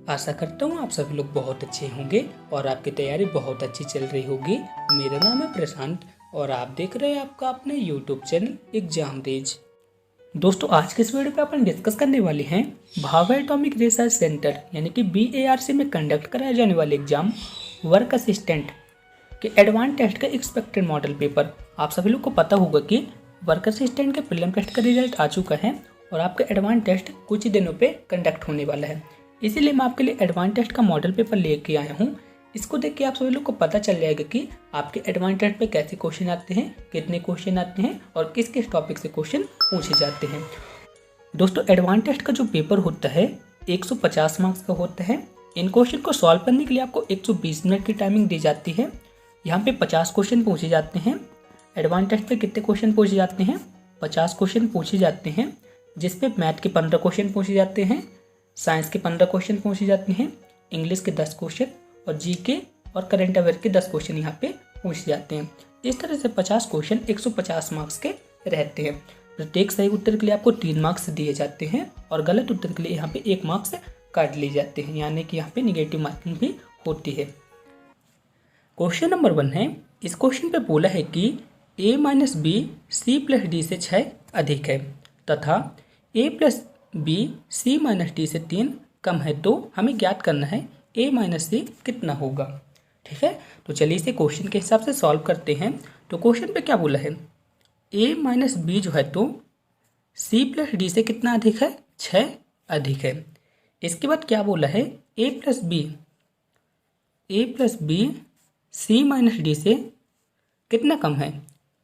आशा करता हूँ आप सभी लोग बहुत अच्छे होंगे और आपकी तैयारी बहुत अच्छी चल रही होगी। मेरा नाम है प्रशांत और आप देख रहे हैं आपका अपने YouTube चैनल एग्जाम रेज। दोस्तों आज के इस वीडियो पे अपन डिस्कस करने वाले हैं भाभा एटॉमिक रिसर्च सेंटर यानी कि BARC में कंडक्ट कराए जाने वाले एग्जाम वर्क असिस्टेंट के एडवांस टेस्ट का एक्सपेक्टेड मॉडल पेपर। आप सभी लोग को पता होगा कि वर्क असिस्टेंट के प्रीलिम टेस्ट का रिजल्ट आ चुका है और आपका एडवांस टेस्ट कुछ ही दिनों पे कंडक्ट होने वाला है। इसीलिए मैं आपके लिए एडवांस टेस्ट का मॉडल पेपर लेके आया हूँ। इसको देख के आप सभी लोग को पता चल जाएगा कि आपके एडवांस टेस्ट पे कैसे क्वेश्चन आते हैं, कितने क्वेश्चन आते हैं और किस किस टॉपिक से क्वेश्चन पूछे जाते हैं। दोस्तों एडवांस टेस्ट का जो पेपर होता है 150 मार्क्स का होता है। इन क्वेश्चन को सॉल्व करने के लिए आपको 120 मिनट की टाइमिंग दी जाती है। यहाँ पे 50 क्वेश्चन पूछे जाते हैं। एडवांस टेस्ट पे कितने क्वेश्चन पूछे जाते हैं? 50 क्वेश्चन पूछे जाते हैं, जिसपे मैथ के 15 क्वेश्चन पूछे जाते हैं, साइंस के 15 क्वेश्चन पूछे जाते हैं, इंग्लिश के 10 क्वेश्चन और जीके और करंट अफेयर के 10 क्वेश्चन यहाँ पे पूछे जाते हैं। इस तरह से 50 क्वेश्चन 150 मार्क्स के रहते हैं। प्रत्येक सही उत्तर के लिए आपको 3 मार्क्स दिए जाते हैं और गलत उत्तर के लिए यहाँ पे 1 मार्क्स काट लिए जाते हैं, यानी कि यहाँ पे निगेटिव मार्किंग भी होती है। क्वेश्चन नंबर 1 है। इस क्वेश्चन पे बोला है कि a - b c+d से 6 अधिक है तथा a + b c - d से 3 कम है, तो हमें ज्ञात करना है a - c कितना होगा। ठीक है, तो चलिए इसे क्वेश्चन के हिसाब से सॉल्व करते हैं। तो क्वेश्चन पे क्या बोला है? a - b जो है तो c + d से कितना अधिक है? 6 अधिक है। इसके बाद क्या बोला है? a + b c - d से कितना कम है?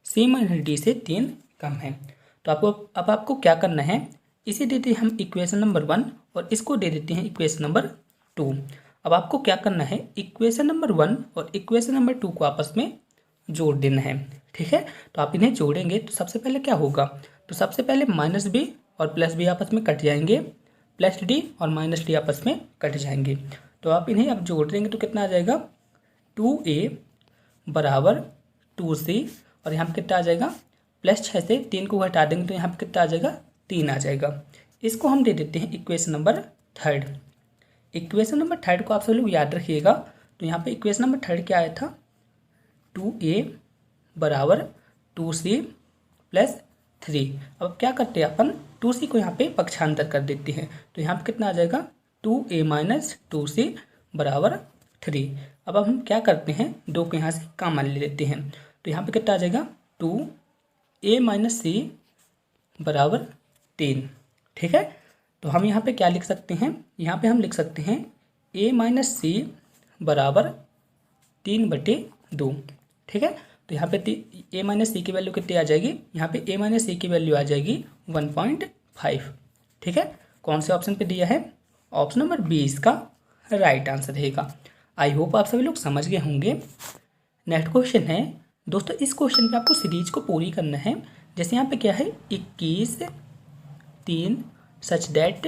c - d से 3 कम है। तो अब आपको क्या करना है? इसे देते हैं हम इक्वेशन नंबर 1 और इसको दे देते हैं इक्वेशन नंबर 2। अब आपको क्या करना है? इक्वेशन नंबर 1 और इक्वेशन नंबर 2 को आपस में जोड़ देना है। ठीक है, तो आप इन्हें जोड़ेंगे तो सबसे पहले क्या होगा? तो सबसे पहले -b और +b आपस में कट जाएंगे, +d और -d आपस में कट जाएंगे। तो आप इन्हें अब जोड़ देंगे तो कितना आ जाएगा? 2a = 2c और यहाँ पे कितना आ जाएगा? +6 से 3 को घटा देंगे तो यहाँ पे कितना आ जाएगा? 3 आ जाएगा। इसको हम दे देते हैं इक्वेशन नंबर 3। इक्वेशन नंबर 3 को आप सब लोग याद रखिएगा। तो यहाँ पे इक्वेशन नंबर 3 क्या आया था? 2a = 2c + 3। अब क्या करते हैं अपन? 2c को यहाँ पे पक्षांतर कर देते हैं तो यहाँ पे कितना आ जाएगा? 2a - 2c = 3। अब हम क्या करते हैं? 2 को यहाँ से कॉमन ले लेते हैं तो यहाँ पे कितना आ जाएगा? 2a - c = 3। ठीक है, तो हम यहाँ पे क्या लिख सकते हैं? यहाँ पे हम लिख सकते हैं a - c = 3/2। ठीक है, तो यहाँ पे a - c की वैल्यू कितनी आ जाएगी? यहाँ पे a - c की वैल्यू आ जाएगी 1.5। ठीक है, कौन से ऑप्शन पे दिया है? ऑप्शन नंबर बी इसका राइट आंसर रहेगा। आई होप आप सभी लोग समझ गए होंगे। नेक्स्ट क्वेश्चन है। दोस्तों इस क्वेश्चन पे आपको सीरीज को पूरी करना है। जैसे यहाँ पे क्या है? 21, 3 सच दैट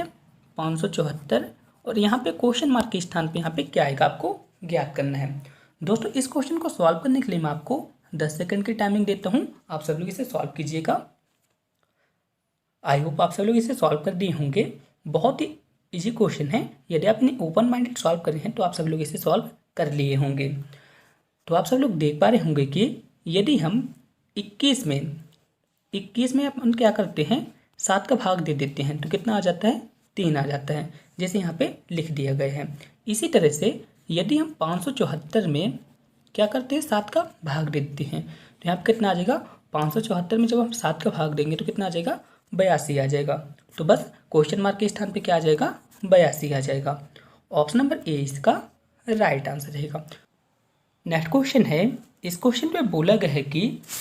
574 और यहाँ पे क्वेश्चन मार्क के स्थान पे यहाँ पे क्या आएगा आपको ज्ञात करना है। दोस्तों इस क्वेश्चन को सॉल्व करने के लिए मैं आपको 10 सेकंड की टाइमिंग देता हूँ। आप सब लोग इसे सॉल्व कीजिएगा। आई होप आप सब लोग इसे सॉल्व कर दिए होंगे। बहुत ही इजी क्वेश्चन है। यदि आप इन्हें ओपन माइंडेड सॉल्व कर रहे हैं तो आप सब लोग इसे सॉल्व कर लिए होंगे। तो आप सब लोग देख पा रहे होंगे कि यदि हम 21 में अपन क्या करते हैं? 7 का भाग दे देते हैं तो कितना आ जाता है? 3 आ जाता है, जैसे यहाँ पे लिख दिया गया है। इसी तरह से यदि हम 574 में क्या करते हैं? 7 का भाग दे देते हैं तो यहाँ पे कितना आ जाएगा? 574 में जब हम 7 का भाग देंगे तो कितना आ जाएगा? 82 आ जाएगा। तो बस क्वेश्चन मार्क के स्थान पे क्या आ जाएगा? 82 आ जाएगा। ऑप्शन नंबर ए इसका राइट आंसर रहेगा। नेक्स्ट क्वेश्चन है। इस क्वेश्चन पे बोला गया है कि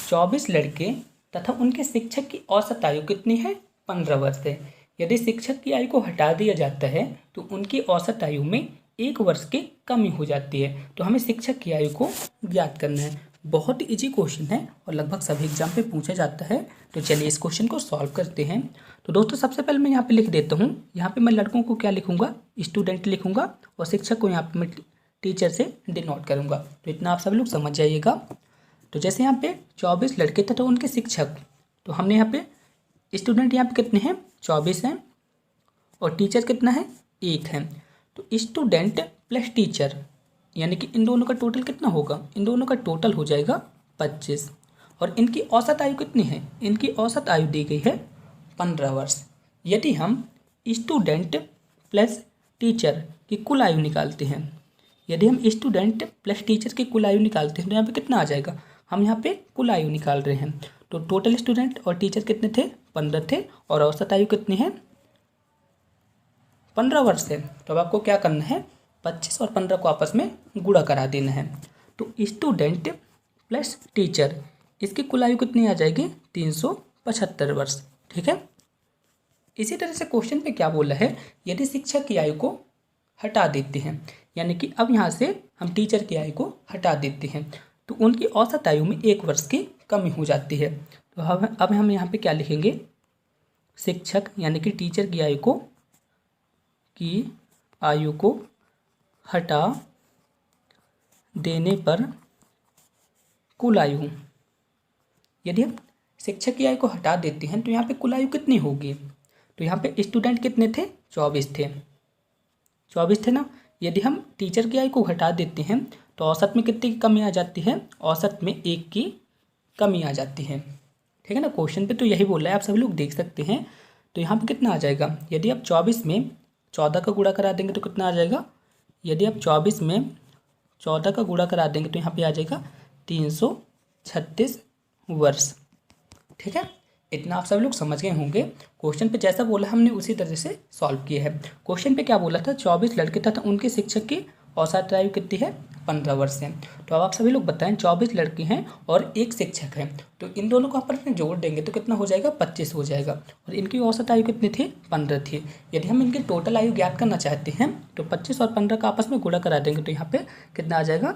24 लड़के तथा उनके शिक्षक की औसत आयु कितनी है? 15 वर्ष है। यदि शिक्षक की आयु को हटा दिया जाता है तो उनकी औसत आयु में 1 वर्ष की कमी हो जाती है। तो हमें शिक्षक की आयु को ज्ञात करना है। बहुत ही इजी क्वेश्चन है और लगभग सभी एग्जाम पे पूछा जाता है। तो चलिए इस क्वेश्चन को सॉल्व करते हैं। तो दोस्तों सबसे पहले मैं यहाँ पे लिख देता हूँ। यहाँ पे मैं लड़कों को क्या लिखूंगा? स्टूडेंट लिखूंगा और शिक्षक को यहाँ पे मैं टीचर से डिनोट करूंगा। तो इतना आप सब लोग समझ जाइएगा। तो जैसे यहाँ पे 24 लड़के तथा उनके शिक्षक, तो हमने यहाँ पे स्टूडेंट यहाँ पे कितने हैं? 24 हैं और टीचर कितना है? 1 है। तो स्टूडेंट प्लस टीचर यानी कि इन दोनों का टोटल कितना होगा, इन दोनों का टोटल हो जाएगा 25। और इनकी औसत आयु कितनी है, इनकी औसत आयु दी गई है 15 वर्ष। यदि हम स्टूडेंट प्लस टीचर की कुल आयु निकालते हैं, यदि हम स्टूडेंट प्लस टीचर की कुल आयु निकालते हैं तो यहाँ पे कितना आ जाएगा, हम यहाँ पे कुल आयु निकाल रहे हैं। तो टोटल स्टूडेंट और टीचर कितने थे, 15 थे, और औसत आयु कितनी है, 15 वर्ष है। तो अब आपको क्या करना है, 25 और 15 को आपस में गुणा करा देना है। तो स्टूडेंट प्लस टीचर इसकी कुल आयु कितनी आ जाएगी, 375 वर्ष। ठीक है। इसी तरह से क्वेश्चन पे क्या बोला है, यदि शिक्षक की आयु को हटा देते हैं, यानी कि अब यहाँ से हम टीचर की आयु को हटा देते हैं तो उनकी औसत आयु में 1 वर्ष की कमी हो जाती है। तो अब हम यहाँ पे क्या लिखेंगे, शिक्षक यानी कि टीचर की आयु को हटा देने पर कुल आयु, यदि हम शिक्षक की आयु को हटा देते हैं तो यहाँ पे कुल आयु कितनी होगी, तो यहाँ पे स्टूडेंट कितने थे, 24 थे, 24 थे ना। यदि हम टीचर की आयु को हटा देते हैं तो औसत में कितनी की कमी आ जाती है, औसत में 1 की कमी आ जाती है। ठीक है ना, क्वेश्चन पे तो यही बोल रहा है, आप सभी लोग देख सकते हैं। तो यहाँ पे कितना आ जाएगा, यदि आप 24 में 14 का गुणा करा देंगे तो कितना आ जाएगा, यदि आप 24 में 14 का गुणा करा देंगे तो यहाँ पे आ जाएगा 336 वर्ष। ठीक है, इतना आप सब लोग समझ गए होंगे। क्वेश्चन पे जैसा बोला हमने उसी तरह से सॉल्व किया है। क्वेश्चन पे क्या बोला था, 24 लड़के तथा उनके शिक्षक की औसत आयु कितनी है, 15 वर्ष है। तो अब आप सभी लोग बताएं, 24 लड़के हैं और एक शिक्षक है, तो इन दोनों को आपस में जोड़ देंगे तो कितना हो जाएगा, 25 हो जाएगा। और इनकी औसत आयु कितनी थी, 15 थी। यदि हम इनकी टोटल आयु ज्ञात करना चाहते हैं तो 25 और 15 का आपस में गुणा करा देंगे तो यहाँ पे कितना आ जाएगा,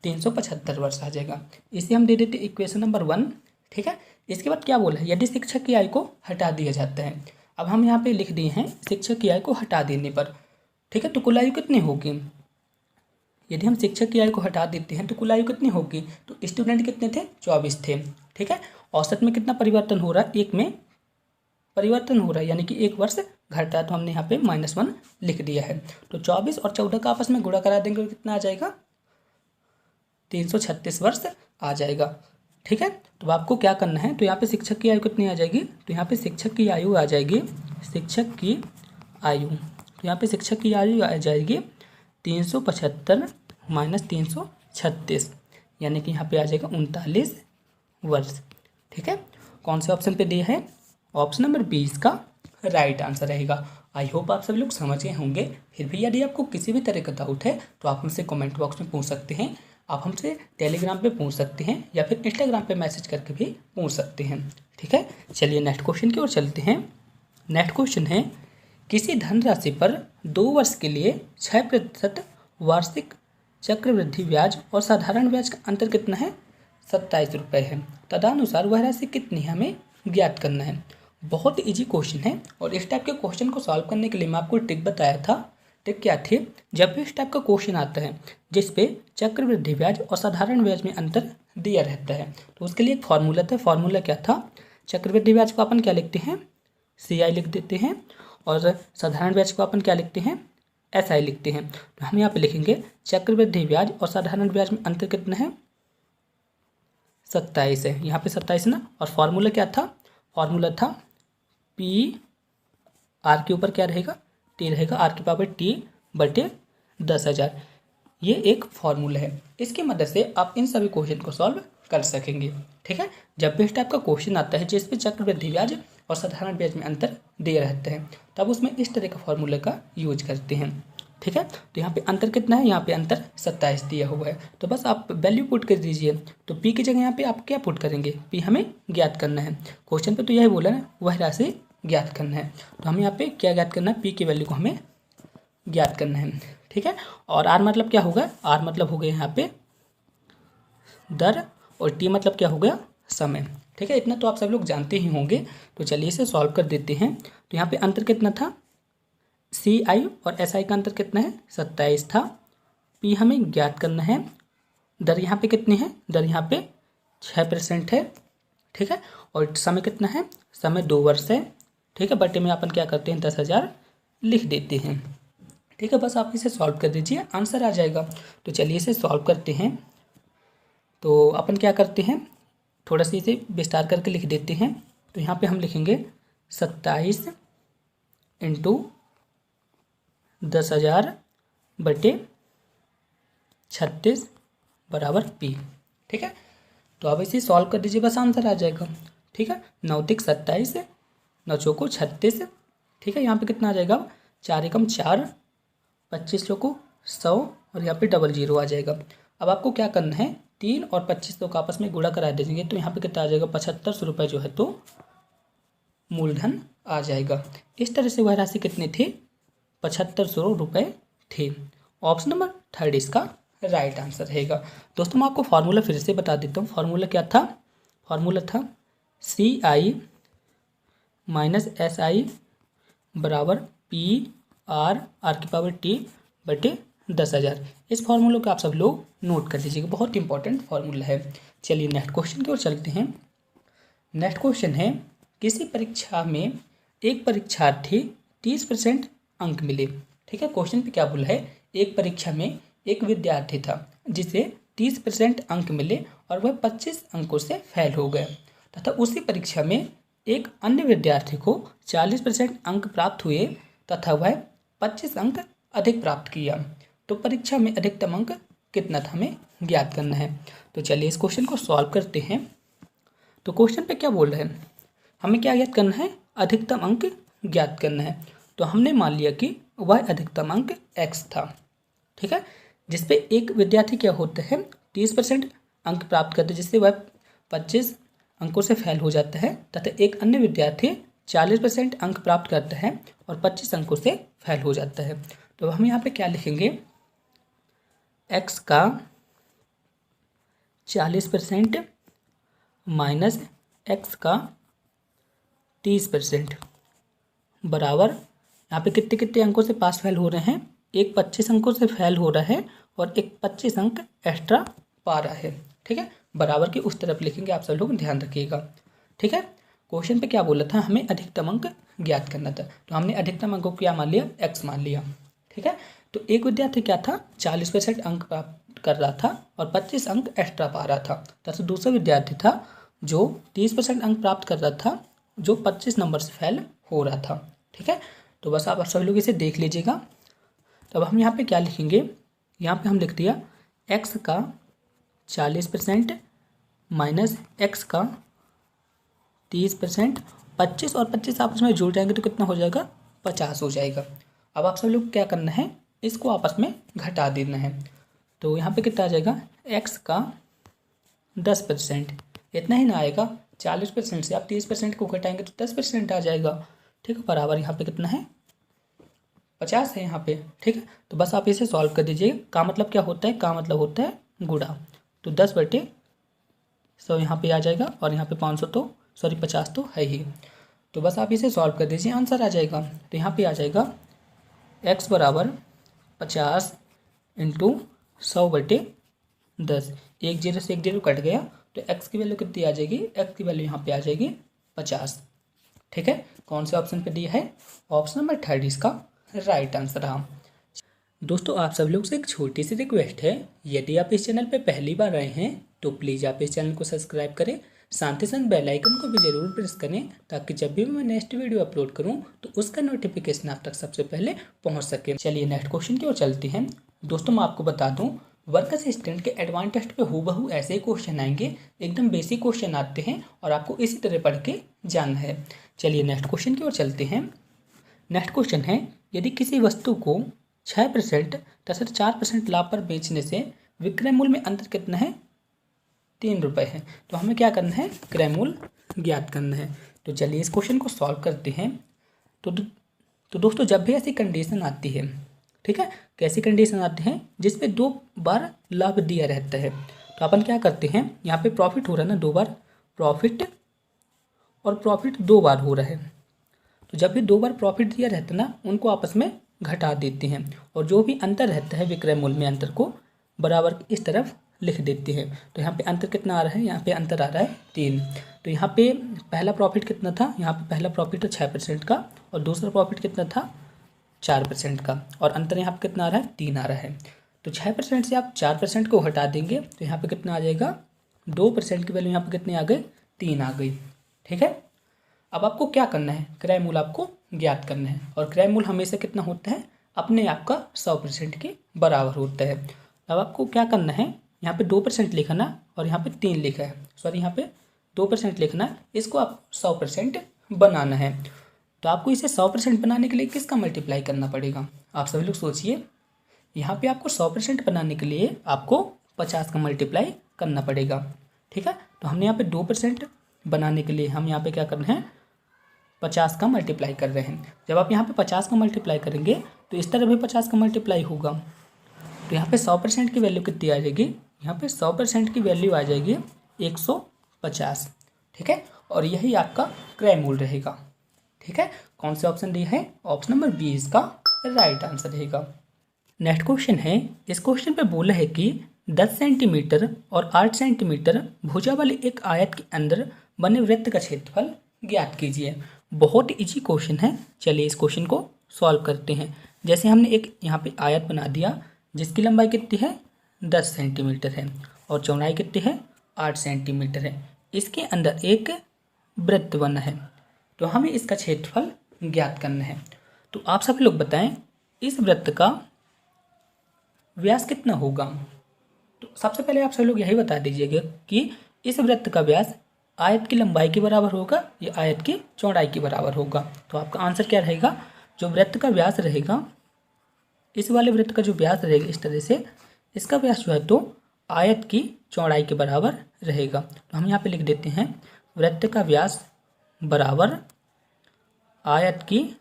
375 वर्ष आ जाएगा। इसे हम दे देते इक्वेशन नंबर 1। ठीक है, इसके बाद क्या बोला है, यदि शिक्षक की आयु को हटा दिया जाता है। अब हम यहाँ पे लिख दिए हैं शिक्षक की आयु को हटा देने पर। ठीक है, तो कुल आयु कितनी होगी, यदि हम शिक्षक की आयु को हटा देते हैं तो कुल आयु कितनी होगी, तो स्टूडेंट कितने थे, 24 थे। ठीक है, औसत में कितना परिवर्तन हो रहा है, 1 में परिवर्तन हो रहा है, यानी कि 1 वर्ष घट रहा है, तो हमने यहाँ पे -1 लिख दिया है। तो 24 और 14 का आपस में गुणा करा देंगे तो कितना आ जाएगा, 336 वर्ष आ जाएगा। ठीक है, तो आपको क्या करना है, तो यहाँ पे शिक्षक की आयु कितनी आ जाएगी, तो यहाँ पे शिक्षक की आयु आ जाएगी, शिक्षक की आयु, तो यहाँ पे शिक्षक की आयु आ जाएगी 375 माइनस 336, यानी कि यहाँ पे आ जाएगा 39 वर्ष। ठीक है, कौन से ऑप्शन पे दिया है, ऑप्शन नंबर 20 का राइट आंसर रहेगा। आई होप आप सभी लोग समझ गए होंगे। फिर भी यदि आपको किसी भी तरह का डाउट है तो आप हमसे कमेंट बॉक्स में पूछ सकते हैं, आप हमसे टेलीग्राम पे पूछ सकते हैं या फिर इंस्टाग्राम पे मैसेज करके भी पूछ सकते हैं। ठीक है, चलिए नेक्स्ट क्वेश्चन की ओर चलते हैं। नेक्स्ट क्वेश्चन है, किसी धनराशि पर 2 वर्ष के लिए 6% वार्षिक चक्रवृद्धि ब्याज और साधारण ब्याज का अंतर कितना है, 27 रुपये है। तदनुसार वह राशि कितनी है, हमें ज्ञात करना है। बहुत इजी क्वेश्चन है और इस टाइप के क्वेश्चन को सॉल्व करने के लिए मैं आपको ट्रिक बताया था। ट्रिक क्या थी, जब भी इस टाइप का क्वेश्चन आता है जिसपे चक्रवृद्धि ब्याज और साधारण ब्याज में अंतर दिया रहता है तो उसके लिए एक फार्मूला था। फार्मूला क्या था, चक्रवृद्धि ब्याज को अपन क्या लिखते हैं, CI लिख देते हैं, और साधारण ब्याज को अपन क्या लिखते हैं, SI लिखते हैं। तो हम यहाँ पे लिखेंगे चक्रवृद्धि ब्याज और साधारण ब्याज में अंतर कितना है, 27 है, यहाँ पे 27 ना। और फार्मूला क्या था, फार्मूला था P R के ऊपर क्या रहेगा, T रहेगा, R की पावर T बटे 10,000। ये एक फार्मूला है, इसकी मदद से आप इन सभी क्वेश्चन को सॉल्व कर सकेंगे। ठीक है, जब भी इस टाइप का क्वेश्चन आता है जिसपे चक्रवृद्धि ब्याज और साधारण ब्याज में अंतर दिया रहता है तब उसमें इस तरह का फार्मूला का यूज करते हैं। ठीक है, तो यहाँ पे अंतर कितना है, यहाँ पे अंतर 27 दिया हुआ है, तो बस आप वैल्यू पुट कर दीजिए। तो P की जगह यहाँ पे आप क्या पुट करेंगे, P हमें ज्ञात करना है। क्वेश्चन पे तो यही बोला ना, वह राशि ज्ञात करना है, तो हमें यहाँ पे क्या ज्ञात करना है, P की वैल्यू को हमें ज्ञात करना है। ठीक है, और R मतलब क्या होगा, R मतलब हो गया यहाँ पे दर, और T मतलब क्या हो गया, समय। ठीक है, इतना तो आप सब लोग जानते ही होंगे। तो चलिए इसे सॉल्व कर देते हैं। तो यहाँ पे अंतर कितना था, CI और SI का अंतर कितना है, 27 था। P हमें ज्ञात करना है, दर यहाँ पे कितनी है, दर यहाँ पे 6% है। ठीक है, और समय कितना है, समय 2 वर्ष है। ठीक है, बटे में अपन क्या करते हैं, 10,000 लिख देते हैं। ठीक है, बस आप इसे सॉल्व कर दीजिए, आंसर आ जाएगा। तो चलिए इसे सॉल्व करते हैं। तो अपन क्या करते हैं, थोड़ा सा इसे विस्तार करके लिख देते हैं। तो यहाँ पे हम लिखेंगे 27 इंटू 10,000 बटे 36 बराबर P। ठीक है, तो अब इसे सॉल्व कर दीजिए, बस आंसर आ जाएगा। ठीक है, 9 तिक 27, 9 चौको 36। ठीक है, यहाँ पे कितना आ जाएगा, 4 एकम 4, 25 चौको 100 और यहाँ पे डबल जीरो आ जाएगा। अब आपको क्या करना है, 3 और 25 को आपस में गुणा करा देंगे तो यहाँ पे कितना आ जाएगा, 75 रुपये जो है तो मूलधन आ जाएगा। इस तरह से वह राशि कितनी थी, 7500 रुपये थे। ऑप्शन नंबर 3 इसका राइट आंसर रहेगा। दोस्तों मैं आपको फार्मूला फिर से बता देता हूँ। फार्मूला क्या था, फार्मूला था CI माइनस SI बराबर PR/T बटे 10,000। इस फार्मूले को आप सब लोग नोट कर लीजिएगा, बहुत इंपॉर्टेंट फार्मूला है। चलिए नेक्स्ट क्वेश्चन की ओर चलते हैं। नेक्स्ट क्वेश्चन है, किसी परीक्षा में एक परीक्षार्थी 30% अंक मिले। ठीक है, क्वेश्चन पे क्या बोला है, एक परीक्षा में एक विद्यार्थी था जिसे 30% अंक मिले और वह 25 अंकों से फेल हो गया, तथा उसी परीक्षा में एक अन्य विद्यार्थी को 40% अंक प्राप्त हुए तथा वह 25 अंक अधिक प्राप्त किया। तो परीक्षा में अधिकतम अंक कितना था, हमें ज्ञात करना है। तो चलिए इस क्वेश्चन को सॉल्व करते हैं। तो क्वेश्चन पे क्या बोल रहे हैं, हमें क्या ज्ञात करना है, अधिकतम अंक ज्ञात करना है। तो हमने मान लिया कि वह अधिकतम अंक x था। ठीक है, जिसपे एक विद्यार्थी क्या होता है, 30% अंक प्राप्त करता है जिससे वह 25 अंकों से फेल हो जाता है, तथा एक अन्य विद्यार्थी 40% अंक प्राप्त करता है और 25 अंकों से फेल हो जाता है। तो हम यहाँ पे क्या लिखेंगे, x का 40% माइनस x का 30% बराबर, यहाँ पे कितने कितने अंकों से पास फेल हो रहे हैं, एक 25 अंकों से फेल हो रहा है और एक 25 अंक एक्स्ट्रा पा रहा है। ठीक है, बराबर की उस तरफ लिखेंगे, आप सब लोग ध्यान रखिएगा। ठीक है, क्वेश्चन पे क्या बोला था, हमें अधिकतम अंक ज्ञात करना था। तो हमने अधिकतम अंकों को क्या मान लिया, x मान लिया। ठीक है, तो एक विद्यार्थी क्या था, 40% अंक प्राप्त कर रहा था और 25 अंक एक्स्ट्रा पा रहा था, तथा दूसरा विद्यार्थी था जो 30% अंक प्राप्त कर रहा था, जो 25 नंबर से फेल हो रहा था। ठीक है, तो बस आप सभी लोग इसे देख लीजिएगा। तो अब हम यहाँ पे क्या लिखेंगे, यहाँ पे हम लिख दिया x का 40% माइनस x का 30%, 25 और 25 आपस में जुड़ जाएंगे तो कितना हो जाएगा, 50 हो जाएगा। अब आप सब लोग क्या करना है, इसको आपस में घटा देना है। तो यहाँ पे कितना आ जाएगा, x का 10%, इतना ही ना आएगा, 40% से आप 30% को घटाएंगे तो 10% आ जाएगा। ठीक है, बराबर यहाँ पे कितना है, 50 है यहाँ पे। ठीक है, तो बस आप इसे सॉल्व कर दीजिए। का मतलब क्या होता है, का मतलब होता है गुणा। तो 10/100 यहाँ पे आ जाएगा और यहाँ पे 500 तो 50 तो है ही। तो बस आप इसे सॉल्व कर दीजिए, आंसर आ जाएगा। तो यहाँ पे आ जाएगा x बराबर 50 इंटू 100/10, एक जीरो से एक जीरो कट गया तो x की वैल्यू कितनी आ जाएगी, x की वैल्यू यहाँ पे आ जाएगी 50। ठीक है, कौन से ऑप्शन पे दिया है, ऑप्शन नंबर 3 इसका राइट आंसर रहा। दोस्तों आप सब लोग से एक छोटी सी रिक्वेस्ट है, यदि आप इस चैनल पे पहली बार आए हैं तो प्लीज़ आप इस चैनल को सब्सक्राइब करें, साथ ही साथ बेल आइकन को भी ज़रूर प्रेस करें, ताकि जब भी मैं नेक्स्ट वीडियो अपलोड करूं तो उसका नोटिफिकेशन आप तक सबसे पहले पहुंच सके। चलिए नेक्स्ट क्वेश्चन की ओर चलते हैं। दोस्तों मैं आपको बता दूं, वर्क असिस्टेंट के एडवांस टेस्ट पे हूबहू ऐसे ही क्वेश्चन आएंगे, एकदम बेसिक क्वेश्चन आते हैं और आपको इसी तरह पढ़ के जानना है। चलिए नेक्स्ट क्वेश्चन की ओर चलते हैं। नेक्स्ट क्वेश्चन है, यदि किसी वस्तु को 6% तथा 4% लाभ पर बेचने से विक्रय मूल्य में अंतर कितना है, 3 रुपये है। तो हमें क्या करना है, क्रय मूल्य ज्ञात करना है। तो चलिए इस क्वेश्चन को सॉल्व करते हैं। तो दोस्तों जब भी ऐसी कंडीशन आती है, ठीक है, कैसी कंडीशन आती है जिसपे 2 बार लाभ दिया रहता है, तो अपन क्या करते हैं, यहाँ पे प्रॉफिट हो रहा है ना 2 बार, प्रॉफिट और प्रॉफिट 2 बार हो रहा है, तो जब भी 2 बार प्रॉफिट दिया रहता है ना, उनको आपस में घटा देते हैं और जो भी अंतर रहता है विक्रय मूल्य में अंतर को बराबर इस तरफ लिख देते हैं। तो यहाँ पे अंतर कितना आ रहा है, यहाँ पे अंतर आ रहा है 3। तो यहाँ पे पहला प्रॉफिट कितना था, यहाँ पे पहला प्रॉफिट है 6% का और दूसरा प्रॉफिट कितना था 4% का, और अंतर यहाँ पे कितना आ रहा है, 3 आ रहा है। तो 6% से आप 4% को हटा देंगे तो यहाँ पे कितना आ जाएगा, 2% की वैल्यू यहाँ पे कितनी आ गई, 3 आ गई। ठीक है, अब आपको क्या करना है, क्रय मूल आपको ज्ञात करना है, और क्रय मूल हमेशा कितना होता है, अपने आप का 100% के बराबर होता है। अब आपको क्या करना है, यहाँ पे 2% लिखना और यहाँ पे 3 लिखा है, सॉरी यहाँ पे 2% लिखना, इसको आप 100% बनाना है। तो आपको इसे 100% बनाने के लिए किसका मल्टीप्लाई करना पड़ेगा, आप सभी लोग सोचिए। यहाँ पे आपको 100% बनाने के लिए आपको 50 का मल्टीप्लाई करना पड़ेगा। ठीक है, तो हमने यहाँ पे 2% बनाने के लिए हम यहाँ पे क्या कर रहे हैं, 50 का मल्टीप्लाई कर रहे हैं। जब आप यहाँ पे 50 का मल्टीप्लाई करेंगे तो इस तरह भी 50 का मल्टीप्लाई होगा। तो यहाँ पे 100% की वैल्यू कितनी आ जाएगी, यहाँ पे 100% की वैल्यू आ जाएगी 150। ठीक है, और यही आपका क्रय मूल रहेगा। ठीक है, कौन से ऑप्शन दिया है, ऑप्शन नंबर बी इसका राइट आंसर रहेगा। नेक्स्ट क्वेश्चन है, इस क्वेश्चन पे बोला है कि 10 सेंटीमीटर और 8 सेंटीमीटर भुजा वाले एक आयत के अंदर बने वृत्त का क्षेत्रफल ज्ञात कीजिए। बहुत इजी क्वेश्चन है, चलिए इस क्वेश्चन को सॉल्व करते हैं। जैसे हमने एक यहाँ पे आयत बना दिया जिसकी लंबाई कितनी है, 10 सेंटीमीटर है और चौड़ाई कितनी है, 8 सेंटीमीटर है। इसके अंदर एक वृत्त बना है, तो हमें इसका क्षेत्रफल ज्ञात करना है। तो आप सभी लोग बताएं इस वृत्त का व्यास कितना होगा। तो सबसे पहले आप सभी लोग यही बता दीजिएगा कि इस वृत्त का व्यास आयत की लंबाई के बराबर होगा या आयत की चौड़ाई के बराबर होगा। तो आपका आंसर क्या रहेगा, जो वृत्त का व्यास रहेगा, इस वाले वृत्त का जो व्यास रहेगा इस तरह से, इसका व्यास जो है तो आयत की चौड़ाई के बराबर रहेगा। तो हम यहाँ पे लिख देते हैं वृत्त का व्यास बराबर आयत की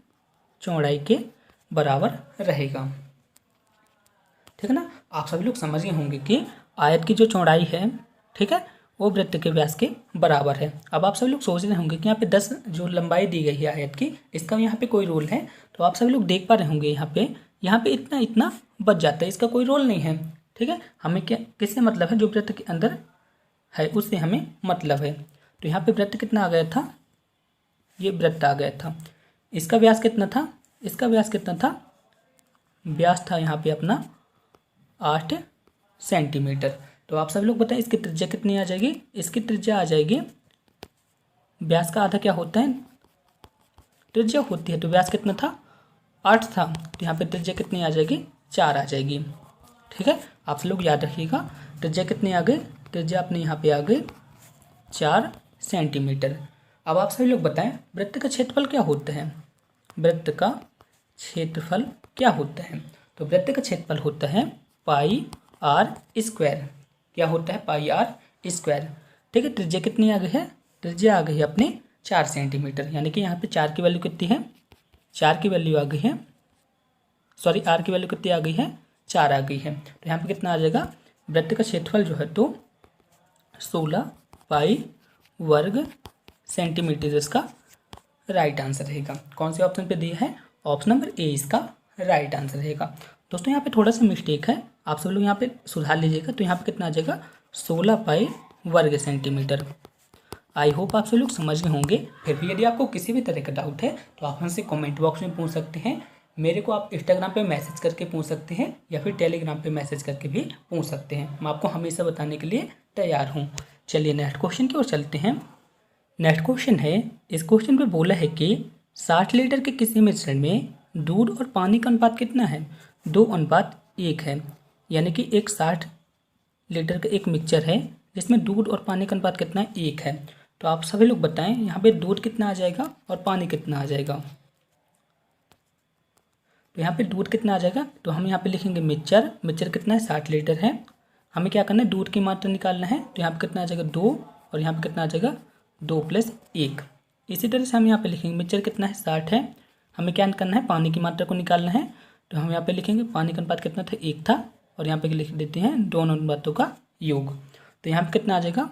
चौड़ाई के बराबर रहेगा। ठीक है ना, आप सभी लोग समझ गए होंगे कि आयत की जो चौड़ाई है, ठीक है, वो वृत्त के व्यास के बराबर है। अब आप सभी लोग सोच रहे होंगे कि यहाँ पे 10 जो लंबाई दी गई है आयत की, इसका यहाँ पे कोई रोल है। तो आप सभी लोग देख पा रहे होंगे यहाँ पे इतना इतना बच जाता है, इसका कोई रोल नहीं है। ठीक है, हमें क्या किससे मतलब है, जो वृत्त के अंदर है उससे हमें मतलब है। तो यहाँ पे वृत्त कितना आ गया था, ये वृत्त आ गया था। इसका व्यास कितना था, इसका व्यास कितना था, व्यास था यहाँ पे अपना 8 सेंटीमीटर। तो आप सब लोग बताएं इसकी त्रिज्या कितनी आ जाएगी, इसकी त्रिज्या आ जाएगी, व्यास का आधा क्या होता है, त्रिज्या होती है। तो व्यास कितना था, 8 था, तो यहाँ पे त्रिज्या कितनी आ जाएगी, 4 आ जाएगी। ठीक है, आप सब लोग याद रखिएगा त्रिज्या कितनी आ गई, त्रिज्या अपने यहाँ पे आ गई 4 सेंटीमीटर। अब आप सभी लोग बताएं वृत्त का क्षेत्रफल क्या होता है, वृत्त का क्षेत्रफल क्या होता है। तो वृत्त का क्षेत्रफल होता है पाई आर स्क्वायर। क्या होता है, पाई आर स्क्वायर। ठीक है, त्रिज्या कितनी आ गई है, त्रिज्या आ गई है अपने 4 सेंटीमीटर, यानी कि यहाँ पे 4 की वैल्यू कितनी है, 4 की वैल्यू आ गई है, सॉरी आर की वैल्यू कितनी आ गई है, 4 आ गई है। तो यहाँ पे कितना आ जाएगा, वृत्त का क्षेत्रफल जो है तो 16 पाई वर्ग सेंटीमीटर इसका राइट आंसर रहेगा। कौन से ऑप्शन पे दिया है, ऑप्शन नंबर ए इसका राइट आंसर रहेगा। दोस्तों यहाँ पे थोड़ा सा मिस्टेक है, आप सब लोग यहाँ पे सुधार लीजिएगा। तो यहाँ पे कितना आ जाएगा, 16 पाई वर्ग सेंटीमीटर। आई होप आप सब लोग समझ गए होंगे। फिर भी यदि आपको किसी भी तरह का डाउट है तो आप हमसे कमेंट बॉक्स में पूछ सकते हैं, मेरे को आप इंस्टाग्राम पे मैसेज करके पूछ सकते हैं, या फिर टेलीग्राम पे मैसेज करके भी पूछ सकते हैं। मैं आपको हमेशा बताने के लिए तैयार हूँ। चलिए नेक्स्ट क्वेश्चन की ओर चलते हैं। नेक्स्ट क्वेश्चन है, इस क्वेश्चन पे बोला है कि 60 लीटर के किसी मिश्रण में दूध और पानी का अनुपात कितना है, 2:1 है। यानी कि एक 60 लीटर का एक मिक्सचर है जिसमें दूध और पानी का अनुपात कितना है, 1 है। तो आप सभी लोग बताएं यहाँ पे दूध कितना आ जाएगा और पानी कितना आ जाएगा। तो यहाँ पे दूध कितना आ जाएगा, तो हम यहाँ पे लिखेंगे मिक्सचर, मिक्सचर कितना है, 60 लीटर है। हमें क्या करना है, दूध की मात्रा निकालना है। तो यहाँ पे कितना आ जाएगा, 2, और यहाँ पे कितना आ जाएगा, 2 + 1। इसी तरह से हम यहाँ पे लिखेंगे मिक्सचर कितना है, 60 है। हमें क्या करना है, पानी की मात्रा को निकालना है। तो हम यहाँ पे लिखेंगे पानी का अनुपात कितना था, 1 था, और यहाँ पे लिख देते हैं दोनों अनुपातों का योग। तो यहाँ पे कितना आ जाएगा,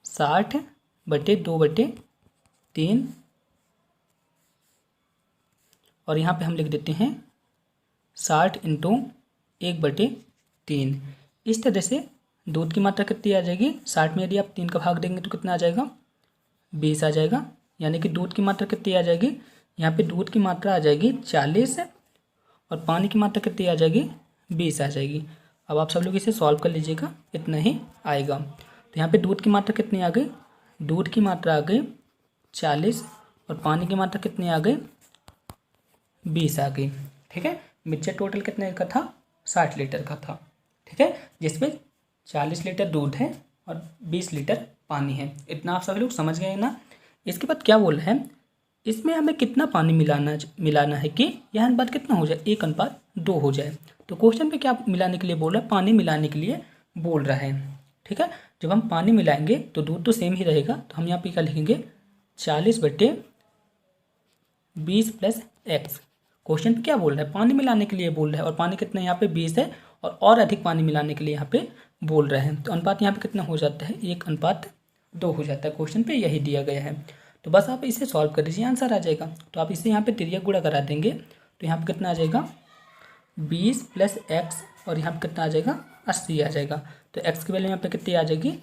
60/2/3, और यहाँ पे हम लिख देते हैं 60 × 1/3। इस तरह से दूध की मात्रा कितनी आ जाएगी, 60 में यदि आप 3 का भाग देंगे तो कितना आ जाएगा, 20 आ जाएगा। यानी कि दूध की मात्रा कितनी आ जाएगी, यहाँ पे दूध की मात्रा आ जाएगी 40 और पानी की मात्रा कितनी आ जाएगी, 20 आ जाएगी। अब आप सब लोग इसे सॉल्व कर लीजिएगा, इतना ही आएगा। तो यहाँ पे दूध की मात्रा कितनी आ गई, दूध की मात्रा आ गई 40 और पानी की मात्रा कितनी आ गई, 20 आ गई। ठीक है, मिक्सचर टोटल कितने का था, 60 लीटर का था। ठीक है, जिसमें 40 लीटर दूध है और 20 लीटर पानी है। इतना आप सभी लोग समझ गए ना। इसके बाद क्या बोल रहा है, इसमें हमें कितना पानी मिलाना है कि यह अनुपात कितना हो जाए, 1:2 हो जाए। तो क्वेश्चन पे क्या मिलाने के लिए बोल रहा है, पानी मिलाने के लिए बोल रहा है। ठीक है, जब हम पानी मिलाएंगे तो दूध तो सेम ही रहेगा, तो हम यहाँ पे क्या लिखेंगे, 40/20 + x। क्वेश्चन पे क्या बोल रहा है, पानी मिलाने के लिए बोल रहा है, और पानी कितना यहाँ पे 20 है, और अधिक पानी मिलाने के लिए यहाँ पे बोल रहे हैं। तो अनुपात यहाँ पे कितना हो जाता है, 1:2 हो जाता है। क्वेश्चन पे यही दिया गया है। तो बस आप इसे सॉल्व कर दीजिए, आंसर आ जाएगा। तो आप इसे यहाँ पे तिर्यक गुणा करा देंगे तो यहाँ पे कितना आ जाएगा, 20 + x, और यहाँ पे कितना आ जाएगा, 80 आ जाएगा। तो x की वैल्यू यहाँ पे कितनी आ जाएगी,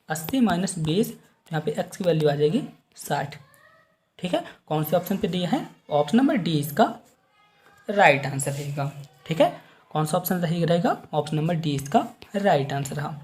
80 - 20, तो यहाँ पे x की वैल्यू आ जाएगी 60। ठीक है, कौन से ऑप्शन पे दिया है, ऑप्शन नंबर डी इसका राइट आंसर रहेगा। ठीक है, कौन सा ऑप्शन रहेगा, ऑप्शन नंबर डी इसका राइट आंसर रहा।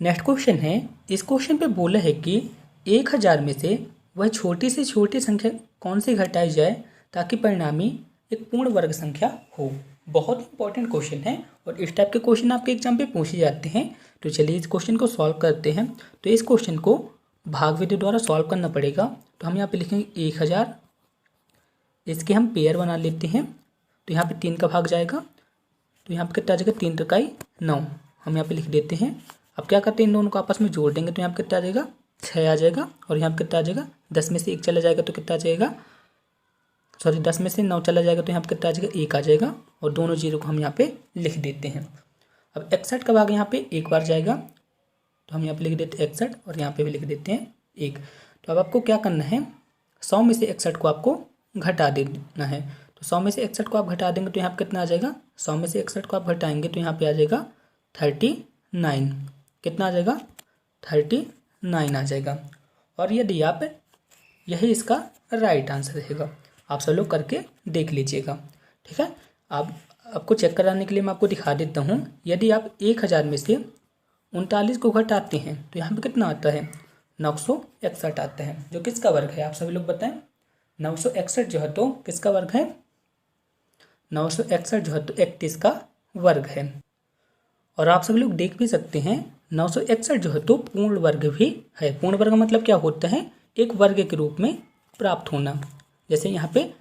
नेक्स्ट क्वेश्चन है, इस क्वेश्चन पे बोला है कि 1000 में से वह छोटी से छोटी संख्या कौन सी घटाई जाए ताकि परिणामी एक पूर्ण वर्ग संख्या हो। बहुत इंपॉर्टेंट क्वेश्चन है और इस टाइप के क्वेश्चन आपके एग्जाम पे पूछे जाते हैं। तो चलिए इस क्वेश्चन को सॉल्व करते हैं। तो इस क्वेश्चन को भाग विधि द्वारा सॉल्व करना पड़ेगा। तो हम यहाँ पे लिखेंगे 1000, इसके हम पेयर बना लेते हैं। तो यहाँ पे 3 का भाग जाएगा, तो यहाँ पे कितना आ जाएगा, 3 × 9, हम यहाँ पे लिख देते हैं। अब क्या करते हैं, इन दोनों को आपस में जोड़ देंगे तो यहाँ पे कितना आ जाएगा, 6 आ जाएगा। और यहाँ पे कितना आ जाएगा, 10 में से 1 चला जाएगा तो कितना आ जाएगा, 10 में से 9 चला जाएगा तो यहाँ पे कितना आ जाएगा, 1 आ जाएगा। और दोनों जीरो को हम यहाँ पे लिख देते हैं। अब 61 का भाग यहाँ पे एक बार जाएगा, तो हम यहाँ पे लिख देते हैं 61, और यहाँ पे भी लिख देते हैं 1। तो अब आपको क्या करना है, 100 में से 61 को आपको घटा देना है। तो 100 में से 61 को आप घटा देंगे तो यहाँ पे कितना आ जाएगा, 100 में से 61 को आप घटाएंगे तो यहाँ पे आ जाएगा 39। कितना आ जाएगा, 39 आ जाएगा। और यदि आप, यही इसका राइट आंसर रहेगा। आप सब लोग करके देख लीजिएगा। ठीक है, अब आपको चेक कराने के लिए मैं आपको दिखा देता हूँ। यदि आप 1000 में से 39 को घटाते हैं तो यहाँ पे कितना आता है, 961 आता है, जो किसका वर्ग है, आप सभी लोग बताएं। 961 जो है तो किसका वर्ग है, 961 जो है तो 31 का वर्ग है। और आप सभी लोग देख भी सकते हैं 961 जो है तो पूर्ण वर्ग भी है। पूर्ण वर्ग मतलब क्या होता है, एक वर्ग के रूप में प्राप्त होना। जैसे यहाँ पे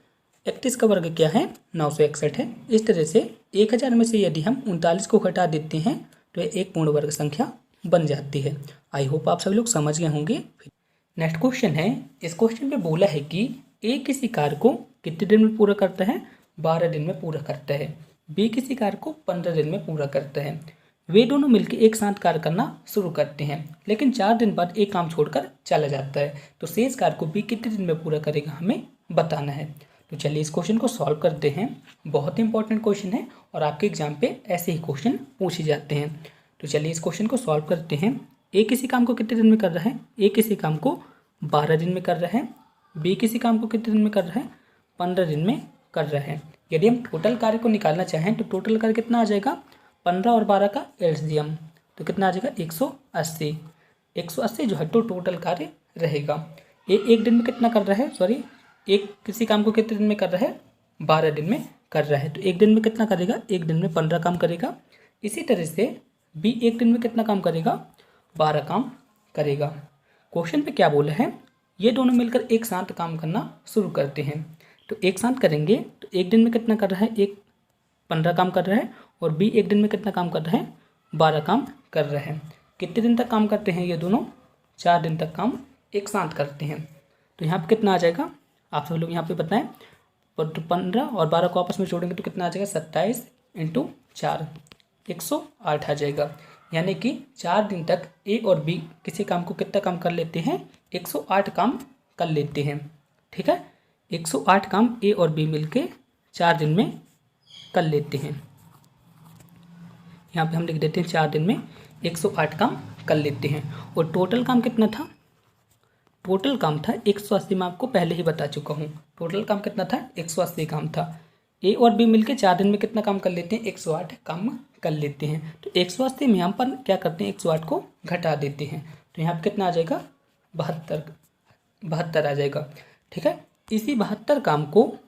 31 का वर्ग क्या है, 961 है। इस तरह से 1000 में से यदि हम 39 को घटा देते हैं तो एक पूर्ण वर्ग संख्या बन जाती है। आई होप आप सभी लोग समझ गए होंगे। नेक्स्ट क्वेश्चन है, इस क्वेश्चन पे बोला है कि ए किसी कार्य को कितने दिन में पूरा करता है, 12 दिन में पूरा करता है। बी किसी कार्य को 15 दिन में पूरा करता है। वे दोनों मिलकर एक साथ कार्य करना शुरू करते हैं, लेकिन 4 दिन बाद एक काम छोड़कर चला जाता है। तो शेष कार्य को बी कितने दिन में पूरा करेगा, हमें बताना है। तो चलिए इस क्वेश्चन को सॉल्व करते हैं। बहुत इंपॉर्टेंट क्वेश्चन है और आपके एग्जाम पे ऐसे ही क्वेश्चन पूछे जाते हैं। तो चलिए इस क्वेश्चन को सॉल्व करते हैं। ए किसी काम को कितने दिन में कर रहा है, ए किसी काम को 12 दिन में कर रहा है। बी किसी काम को कितने दिन में कर रहा है, 15 दिन में कर रहा है। यदि हम टोटल कार्य को निकालना चाहें तो टोटल कार्य कितना आ जाएगा, 15 और 12 का एलसीएम, तो कितना आ जाएगा, 180। 180 जो है तो टोटल कार्य रहेगा। एक दिन में कितना कर रहा है, सॉरी, एक किसी काम को कितने दिन में कर रहा है, 12 दिन में कर रहा है। तो एक दिन में कितना करेगा, एक दिन में 15 काम करेगा। इसी तरह से बी एक दिन में कितना काम करेगा, 12 काम करेगा। क्वेश्चन पे क्या बोला है, ये दोनों मिलकर एक साथ काम करना शुरू करते हैं। तो एक साथ करेंगे तो एक दिन में कितना कर रहा है, एक 15 काम कर रहा है, और बी एक दिन में कितना काम कर रहा है, 12 काम कर रहा है। कितने दिन तक काम करते हैं ये दोनों, 4 दिन तक काम एक साथ करते हैं। तो यहाँ पे कितना आ जाएगा, आप सब लोग यहाँ पे बताएं। 15 और 12 को आपस में जोड़ेंगे तो कितना आ जाएगा, 27 × 4, 108 आ जाएगा। यानी कि 4 दिन तक ए और बी किसी काम को कितना काम कर लेते हैं, 108 काम कर लेते हैं। ठीक है, 108 काम ए और बी मिलके 4 दिन में कर लेते हैं। यहाँ पे हम लिख देते हैं 4 दिन में 108 काम कर लेते हैं। और टोटल काम कितना था, टोटल काम था 180। मैं आपको पहले ही बता चुका हूँ, टोटल काम कितना था, 180 काम था। ए और बी मिलके 4 दिन में कितना काम कर लेते हैं, 108 काम कर लेते हैं। तो 108 से हम यहाँ पर क्या करते हैं, 108 को घटा देते हैं। तो यहाँ पर कितना आ जाएगा, 72 आ जाएगा। ठीक है, इसी 72 काम को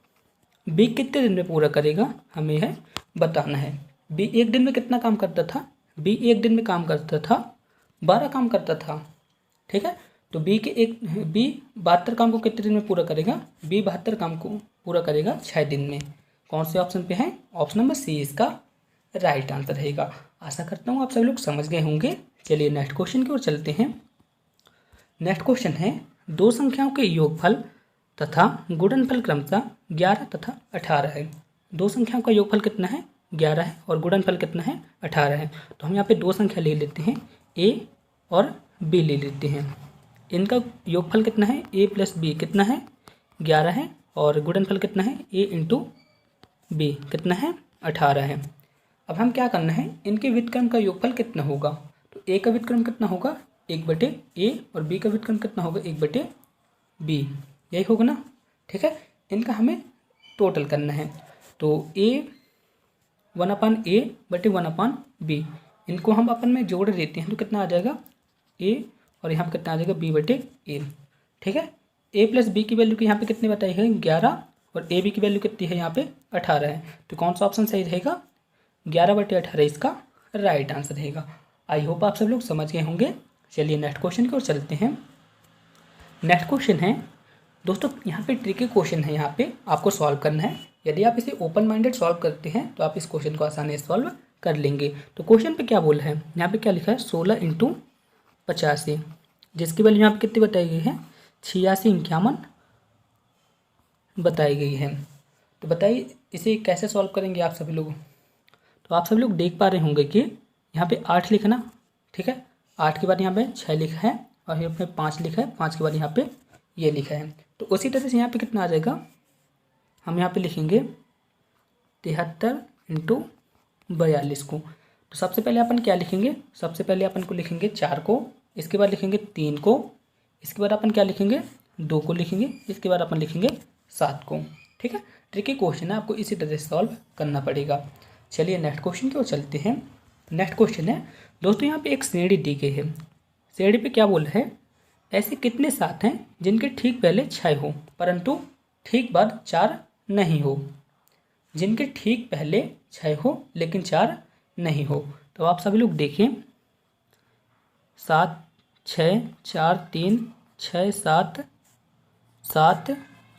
बी कितने दिन में पूरा करेगा, हमें यह बताना है। बी एक दिन में कितना काम करता था, बी एक दिन में काम करता था 12 काम करता था। ठीक है, तो बी 72 काम को कितने दिन में पूरा करेगा, बी 72 काम को पूरा करेगा 6 दिन में। कौन से ऑप्शन पे है, ऑप्शन नंबर सी इसका राइट आंसर रहेगा। आशा करता हूँ आप सभी लोग समझ गए होंगे। चलिए नेक्स्ट क्वेश्चन की ओर चलते हैं। नेक्स्ट क्वेश्चन है, दो संख्याओं के योगफल तथा गुणनफल क्रमशः 11 तथा 18 है। दो संख्याओं का योगफल कितना है, 11 है, और गुणनफल कितना है, 18 है। तो हम यहाँ पे दो संख्या ले लेते हैं, ए और बी ले लेते हैं। इनका योगफल कितना है, ए प्लस बी कितना है, 11 है, और गुणनफल कितना है, ए इंटू बी कितना है, 18 है। अब हम क्या करना है, इनके व्युत्क्रम का योगफल कितना होगा। तो ए का व्युत्क्रम कितना होगा, 1/a, और बी का व्युत्क्रम कितना होगा, 1/b, यही होगा ना। ठीक है, इनका हमें टोटल करना है। तो a 1/a/1/b, इनको हम अपन में जोड़ देते हैं तो कितना आ जाएगा, a, और यहाँ पे कितना आ जाएगा, b/a। ठीक है, a प्लस बी की वैल्यू की यहाँ पे कितनी बताई है, 11, और ए बी की वैल्यू कितनी है, यहाँ पे 18 है। तो कौन सा ऑप्शन सही रहेगा, 11/18 इसका राइट आंसर रहेगा। आई होप आप सब लोग समझ गए होंगे। चलिए नेक्स्ट क्वेश्चन की ओर चलते हैं। नेक्स्ट क्वेश्चन है दोस्तों, यहाँ पे ट्रिकी क्वेश्चन है, यहाँ पे आपको सॉल्व करना है। यदि आप इसे ओपन माइंडेड सॉल्व करते हैं तो आप इस क्वेश्चन को आसानी से सॉल्व कर लेंगे। तो क्वेश्चन पे क्या बोला है, यहाँ पे क्या लिखा है, 16 × 85, जिसकी वैल्यू यहाँ पे कितनी बताई गई है, 8651 बताई गई है। तो बताइए इसे कैसे सॉल्व करेंगे आप सभी लोग। तो आप सभी लोग देख पा रहे होंगे कि यहाँ पे 8 लिखना, ठीक है, 8 के बाद यहाँ पे 6 लिखा है, और यहाँ पे 5 लिखा है, 5 के बाद यहाँ पे ये लिखा है। तो उसी तरह से यहाँ पे कितना आ जाएगा, हम यहाँ पे लिखेंगे 73 × 42 को। तो सबसे पहले अपन क्या लिखेंगे, सबसे पहले अपन को लिखेंगे 4 को, इसके बाद लिखेंगे 3 को, इसके बाद अपन क्या लिखेंगे, 2 को लिखेंगे, इसके बाद अपन लिखेंगे 7 को। ठीक है, ट्रिकी क्वेश्चन है, आपको इसी तरह से सॉल्व करना पड़ेगा। चलिए नेक्स्ट क्वेश्चन की ओर चलते हैं। नेक्स्ट क्वेश्चन है दोस्तों, यहाँ पे एक श्रेणी दी गई है। श्रेणी पे क्या बोला है, ऐसे कितने 7 हैं जिनके ठीक पहले 6 हो परंतु ठीक बाद 4 नहीं हो, जिनके ठीक पहले 6 हो लेकिन 4 नहीं हो। तो आप सभी लोग देखिए, 7 6 4 3 6 7 7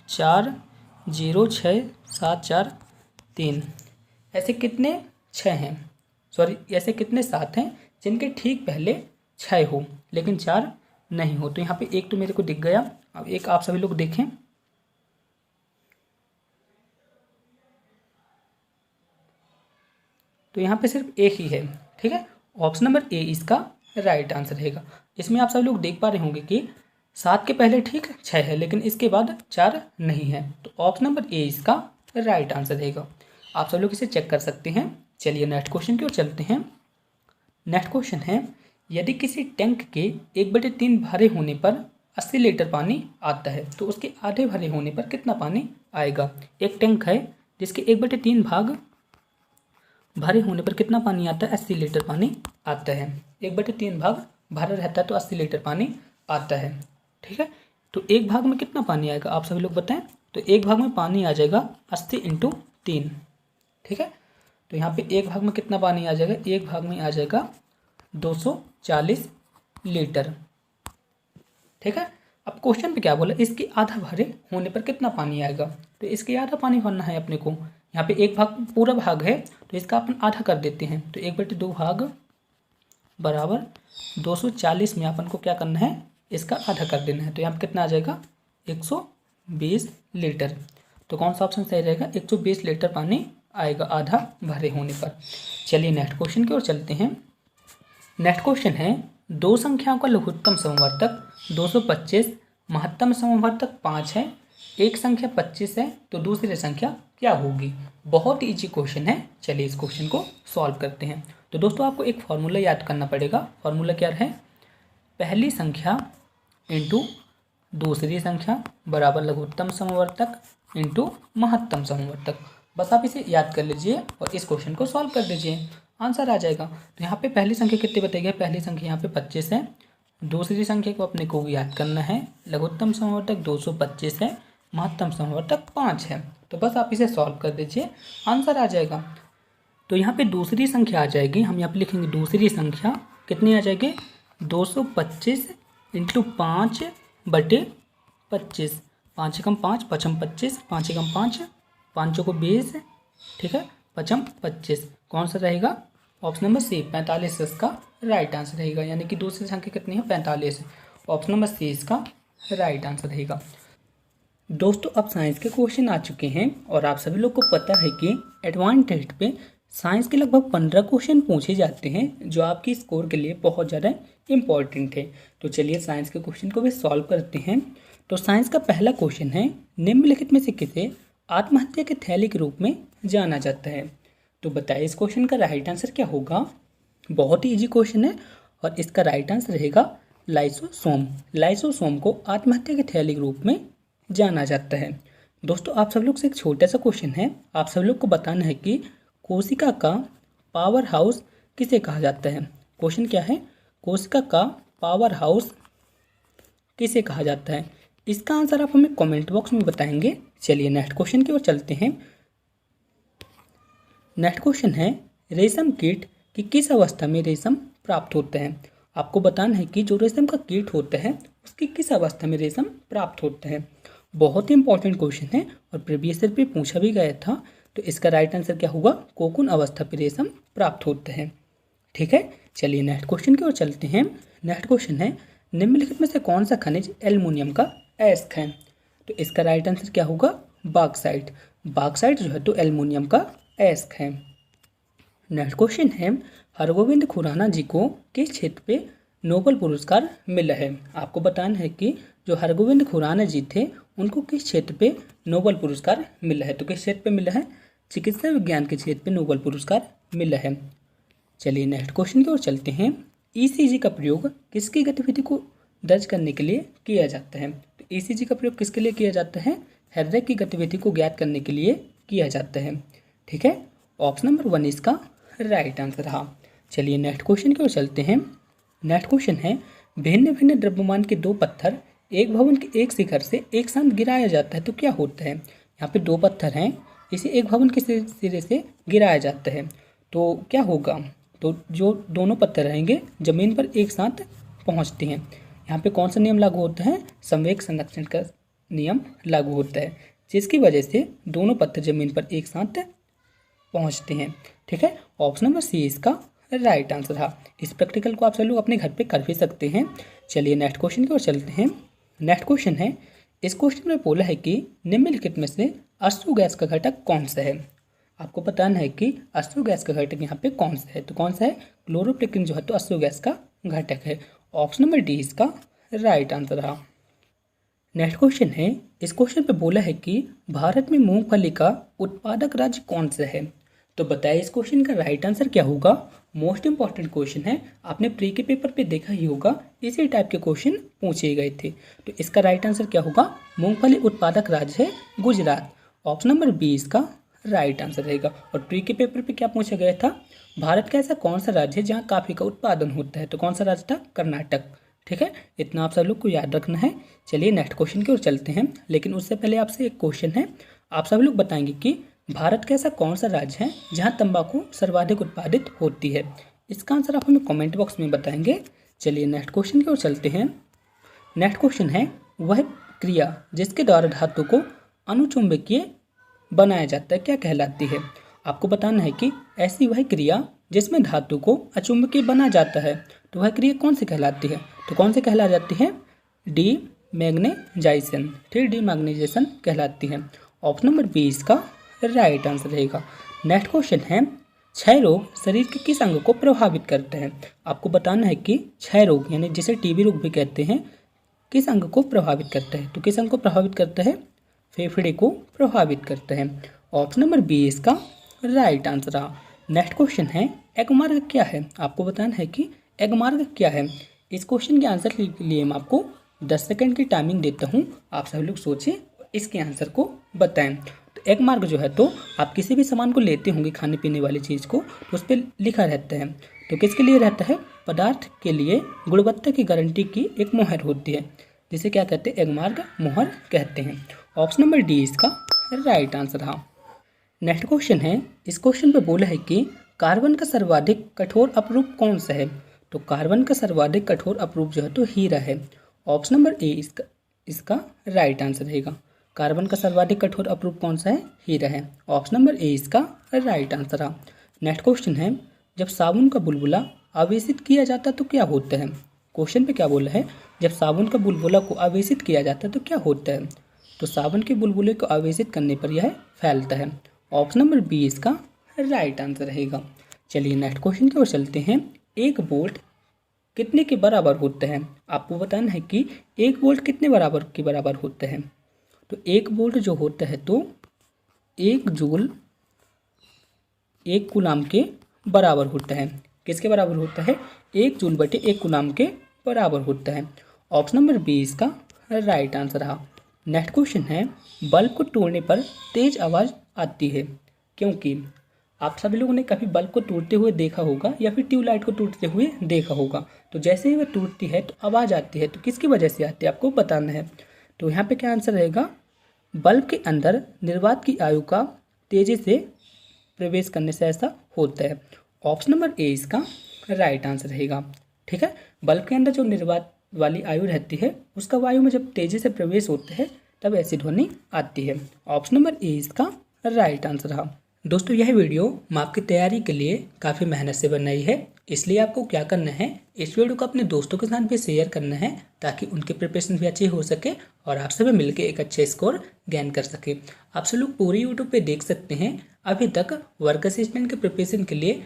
4 0 6 7 4 3, ऐसे कितने 6 हैं, सॉरी ऐसे कितने 7 हैं जिनके ठीक पहले 6 हो लेकिन 4 नहीं हो। तो यहाँ पे एक तो मेरे को दिख गया, अब एक आप सभी लोग देखें, तो यहाँ पे सिर्फ एक ही है। ठीक है, ऑप्शन नंबर ए इसका राइट आंसर रहेगा। इसमें आप सभी लोग देख पा रहे होंगे कि 7 के पहले ठीक 6 है लेकिन इसके बाद 4 नहीं है, तो ऑप्शन नंबर ए इसका राइट आंसर रहेगा। आप सब लोग इसे चेक कर सकते हैं। चलिए नेक्स्ट क्वेश्चन की ओर चलते हैं। नेक्स्ट क्वेश्चन है, यदि किसी टैंक के 1/3 भरे होने पर 80 लीटर पानी आता है तो उसके आधे भरे होने पर कितना पानी आएगा। एक टैंक है जिसके 1/3 भाग भरे होने पर कितना पानी आता है, 80 लीटर पानी आता है। 1/3 भाग भरा रहता है तो 80 लीटर पानी आता है। ठीक है, तो एक भाग में कितना पानी आएगा आप सभी लोग बताएं। तो एक भाग में पानी आ जाएगा 80 × 3। ठीक है, तो यहाँ पे एक भाग में कितना पानी आ जाएगा, एक भाग में आ जाएगा 240 लीटर। ठीक है, अब क्वेश्चन पे क्या बोला, इसके आधा भरे होने पर कितना पानी आएगा। तो इसके आधा पानी भरना है अपने को। यहाँ पे एक भाग पूरा भाग है तो इसका अपन आधा कर देते हैं। तो 1/2 भाग बराबर 240 में अपन को क्या करना है, इसका आधा कर देना है। तो यहाँ पे कितना आ जाएगा, 120 लीटर। तो कौन सा ऑप्शन सही रहेगा, 120 लीटर पानी आएगा आधा भरे होने पर। चलिए नेक्स्ट क्वेश्चन की ओर चलते हैं। नेक्स्ट क्वेश्चन है, दो संख्याओं का लघुत्तम समवर्तक 225, महत्तम समवर्तक 5 है, एक संख्या 25 है तो दूसरी संख्या क्या होगी। बहुत इजी क्वेश्चन है, चलिए इस क्वेश्चन को सॉल्व करते हैं। तो दोस्तों आपको एक फॉर्मूला याद करना पड़ेगा। फॉर्मूला क्या है, पहली संख्या इंटू दूसरी संख्या बराबर लघुत्तम समवर्तक इंटू महत्तम समवर्तक। बस आप इसे याद कर लीजिए और इस क्वेश्चन को सॉल्व कर दीजिए, आंसर आ जाएगा। तो यहाँ पे पहली संख्या कितनी बताई गई, पहली संख्या यहाँ पे 25 है। दूसरी संख्या को अपने को याद करना है, लघुत्तम समवर्तक 225 है, महत्तम समवर्तक 5 है। तो बस आप इसे सॉल्व कर दीजिए, आंसर आ जाएगा। तो यहाँ पे दूसरी संख्या आ जाएगी, हम यहाँ पे लिखेंगे दूसरी संख्या कितनी आ जाएगी, 225 इंटू 5 बटे 25, 5 एकम 5, पचम 25, 5 एकम 5, 5 को 20, ठीक है, पचम 25। कौन सा रहेगा, ऑप्शन नंबर सी 45 इसका राइट आंसर रहेगा। यानी कि दूसरी संख्या कितनी है, 45। ऑप्शन नंबर सी इसका राइट आंसर रहेगा। दोस्तों अब साइंस के क्वेश्चन आ चुके हैं और आप सभी लोग को पता है कि एडवांस टेस्ट पे साइंस के लगभग 15 क्वेश्चन पूछे जाते हैं जो आपकी स्कोर के लिए बहुत ज़्यादा इंपॉर्टेंट है। तो चलिए साइंस के क्वेश्चन को भी सॉल्व करते हैं। तो साइंस का पहला क्वेश्चन है, निम्नलिखित में से किसे आत्महत्या के थैले के रूप में जाना जाता है। तो बताइए इस क्वेश्चन का राइट आंसर क्या होगा। बहुत ही इजी क्वेश्चन है और इसका राइट आंसर रहेगा लाइसोसोम। लाइसोसोम को आत्महत्या के थैले के रूप में जाना जाता है। दोस्तों आप सब लोग से एक छोटा सा क्वेश्चन है, आप सब लोग को बताना है कि कोशिका का पावर हाउस किसे कहा जाता है। क्वेश्चन क्या है, कोशिका का पावर हाउस किसे कहा जाता है। इसका आंसर आप हमें कमेंट बॉक्स में बताएंगे। चलिए नेक्स्ट क्वेश्चन की ओर चलते हैं। नेक्स्ट क्वेश्चन है, रेशम कीट की किस अवस्था में रेशम प्राप्त होता है। आपको बताना है कि जो रेशम का कीट होता है उसकी किस अवस्था में रेशम प्राप्त होता है। बहुत ही इंपॉर्टेंट क्वेश्चन है और प्रीवियस ईयर पे पूछा भी गया था। तो इसका राइट आंसर क्या होगा, कोकून अवस्था पर रेशम प्राप्त होता है। ठीक है, चलिए नेक्स्ट क्वेश्चन की ओर चलते हैं। नेक्स्ट क्वेश्चन है, निम्नलिखित में से कौन सा खनिज एल्युमिनियम का अयस्क है। तो इसका राइट आंसर क्या होगा, बॉक्साइट। बॉक्साइट जो है तो एल्युमिनियम का अयस्क है। नेक्स्ट क्वेश्चन है, हरगोविंद खुराना जी को किस क्षेत्र पे नोबेल पुरस्कार मिला है। आपको बताना है कि जो हरगोविंद खुराना जी थे उनको किस क्षेत्र पे नोबेल पुरस्कार मिला है। तो किस क्षेत्र पे मिला है, चिकित्सा विज्ञान के क्षेत्र पे नोबेल पुरस्कार मिला है। चलिए नेक्स्ट क्वेश्चन की ओर चलते हैं। ईसीजी का प्रयोग किसकी गतिविधि को दर्ज करने के लिए किया जाता है। तो ईसीजी का प्रयोग किसके लिए किया जाता है, हृदय की गतिविधि को ज्ञात करने के लिए किया जाता है। ठीक है, ऑप्शन नंबर 1 इसका राइट आंसर रहा। चलिए नेक्स्ट क्वेश्चन की ओर चलते हैं। नेक्स्ट क्वेश्चन है, भिन्न भिन्न द्रव्यमान के दो पत्थर एक भवन के एक शिखर से एक साथ गिराया जाता है तो क्या होता है। यहाँ पे दो पत्थर हैं, इसे एक भवन के सिरे से गिराया जाता है तो क्या होगा। तो जो दोनों पत्थर रहेंगे जमीन पर एक साथ पहुँचते हैं। यहाँ पे कौन सा नियम लागू होता है, संवेग संरक्षण का नियम लागू होता है, जिसकी वजह से दोनों पत्थर जमीन पर एक साथ पहुँचते हैं। ठीक है, ऑप्शन नंबर सी इसका राइट आंसर रहा। इस प्रैक्टिकल को आप सब लोग अपने घर पे कर भी सकते हैं। चलिए नेक्स्ट क्वेश्चन की ओर चलते हैं। नेक्स्ट क्वेश्चन है, इस क्वेश्चन में बोला है कि निम्नलिखित में से अश्रु गैस का घटक कौन सा है। आपको बताना है कि अश्रु गैस का घटक यहाँ पे कौन सा है। तो कौन सा है, क्लोरोफ्लेक्रिन जो है तो अश्रु गैस का घटक है। ऑप्शन नंबर डी इसका राइट आंसर रहा। नेक्स्ट क्वेश्चन है, इस क्वेश्चन पे बोला है कि भारत में मूंगफली का उत्पादक राज्य कौन सा है। तो बताइए इस क्वेश्चन का राइट आंसर क्या होगा। मोस्ट इंपॉर्टेंट क्वेश्चन है, आपने प्री के पेपर पे देखा ही होगा, इसी टाइप के क्वेश्चन पूछे गए थे। तो इसका राइट आंसर क्या होगा, मूंगफली उत्पादक राज्य है गुजरात। ऑप्शन नंबर बी इसका राइट आंसर रहेगा। और प्री के पेपर पे क्या पूछा गया था, भारत का ऐसा कौन सा राज्य है जहाँ कॉफी का उत्पादन होता है। तो कौन सा राज्य था, कर्नाटक। ठीक है, इतना आप सब लोग को याद रखना है। चलिए नेक्स्ट क्वेश्चन की ओर चलते हैं, लेकिन उससे पहले आपसे एक क्वेश्चन है। आप सब लोग बताएंगे कि भारत का ऐसा कौन सा राज्य है जहां तंबाकू सर्वाधिक उत्पादित होती है। इसका आंसर आप हमें कमेंट बॉक्स में बताएंगे। चलिए नेक्स्ट क्वेश्चन की ओर चलते हैं। नेक्स्ट क्वेश्चन है, वह क्रिया जिसके द्वारा धातु को अनुचुंबकीय बनाया जाता है क्या कहलाती है। आपको बताना है कि ऐसी वह क्रिया जिसमें धातु को अचुंबकीय बना जाता है तो वह क्रिया कौन सी कहलाती है। तो कौन सी कहला जाती है, डी मैग्नेजाइजेशन। ठीक, डी मैग्नेजाइजेशन कहलाती है। ऑप्शन नंबर बी इसका राइट आंसर रहेगा। नेक्स्ट क्वेश्चन है, क्षय रोग शरीर के किस अंग को प्रभावित करते हैं। आपको बताना है कि क्षय रोग यानी जिसे टीबी रोग भी कहते हैं किस अंग को प्रभावित करता है। तो किस अंग को प्रभावित करता है, फेफड़े को प्रभावित करता है। ऑप्शन नंबर बी इसका राइट आंसर रहा। नेक्स्ट क्वेश्चन है, एगमार्ग क्या है। आपको बताना है कि एगमार्ग क्या है। इस क्वेश्चन के आंसर के लिए मैं आपको 10 सेकंड की टाइमिंग देता हूँ, आप सभी लोग सोचें इसके आंसर को बताएं। तो तो एग मार्क जो है तो आप किसी भी सामान को लेते होंगे खाने पीने वाली चीज़ को तो उस पर लिखा रहता है। तो किसके लिए रहता है? पदार्थ के लिए गुणवत्ता की गारंटी की एक मुहर होती है, जिसे क्या कहते हैं? एग मार्क मुहर कहते हैं। ऑप्शन नंबर डी इसका राइट आंसर रहा। नेक्स्ट क्वेश्चन है, इस क्वेश्चन पे बोला है कि कार्बन का सर्वाधिक कठोर अपरूप कौन सा है? तो कार्बन का सर्वाधिक कठोर अपरूप जो है तो हीरा है। ऑप्शन नंबर ए इसका राइट आंसर रहेगा। कार्बन का सर्वाधिक कठोर अपरूप कौन सा है? हीरा है। ऑप्शन नंबर ए इसका राइट आंसर रहा। नेक्स्ट क्वेश्चन है, जब साबुन का बुलबुला आवेशित किया जाता है तो क्या होता है? क्वेश्चन पे क्या बोला है? जब साबुन का बुलबुला को आवेशित किया जाता है तो क्या होता है? तो साबुन के बुलबुले को आवेशित करने पर यह फैलता है। ऑप्शन नंबर बी इसका राइट आंसर रहेगा। चलिए नेक्स्ट क्वेश्चन की ओर चलते हैं। एक वोल्ट कितने के बराबर होता है? आपको बताना है कि एक वोल्ट कितने बराबर होता है। तो एक वोल्ट जो होता है तो एक जूल एक कूलाम के बराबर होता है। किसके बराबर होता है? एक जूल बटे एक कूलाम के बराबर होता है। ऑप्शन नंबर बी इसका राइट आंसर रहा। नेक्स्ट क्वेश्चन है, बल्ब को तोड़ने पर तेज आवाज़ आती है क्योंकि? आप सभी लोगों ने कभी बल्ब को टूटते हुए देखा होगा या फिर ट्यूबलाइट को टूटते हुए देखा होगा। तो जैसे ही वह टूटती है तो आवाज़ आती है, तो किसकी वजह से आती है आपको बताना है। तो यहाँ पे क्या आंसर रहेगा? बल्ब के अंदर निर्वात की आयु का तेजी से प्रवेश करने से ऐसा होता है। ऑप्शन नंबर ए इसका राइट आंसर रहेगा। ठीक है, बल्ब के अंदर जो निर्वात वाली आयु रहती है उसका वायु में जब तेजी से प्रवेश होता है तब ऐसी ध्वनि आती है। ऑप्शन नंबर ए इसका राइट आंसर रहा। दोस्तों यह वीडियो माप की तैयारी के लिए काफ़ी मेहनत से बनाई है, इसलिए आपको क्या करना है, इस वीडियो को अपने दोस्तों के साथ भी शेयर करना है ताकि उनके प्रिपरेशन भी अच्छी हो सके और आप सभी मिलकर एक अच्छे स्कोर गेन कर सके। आप सब लोग पूरी यूट्यूब पे देख सकते हैं, अभी तक वर्क असिस्टेंट के प्रिपरेशन के लिए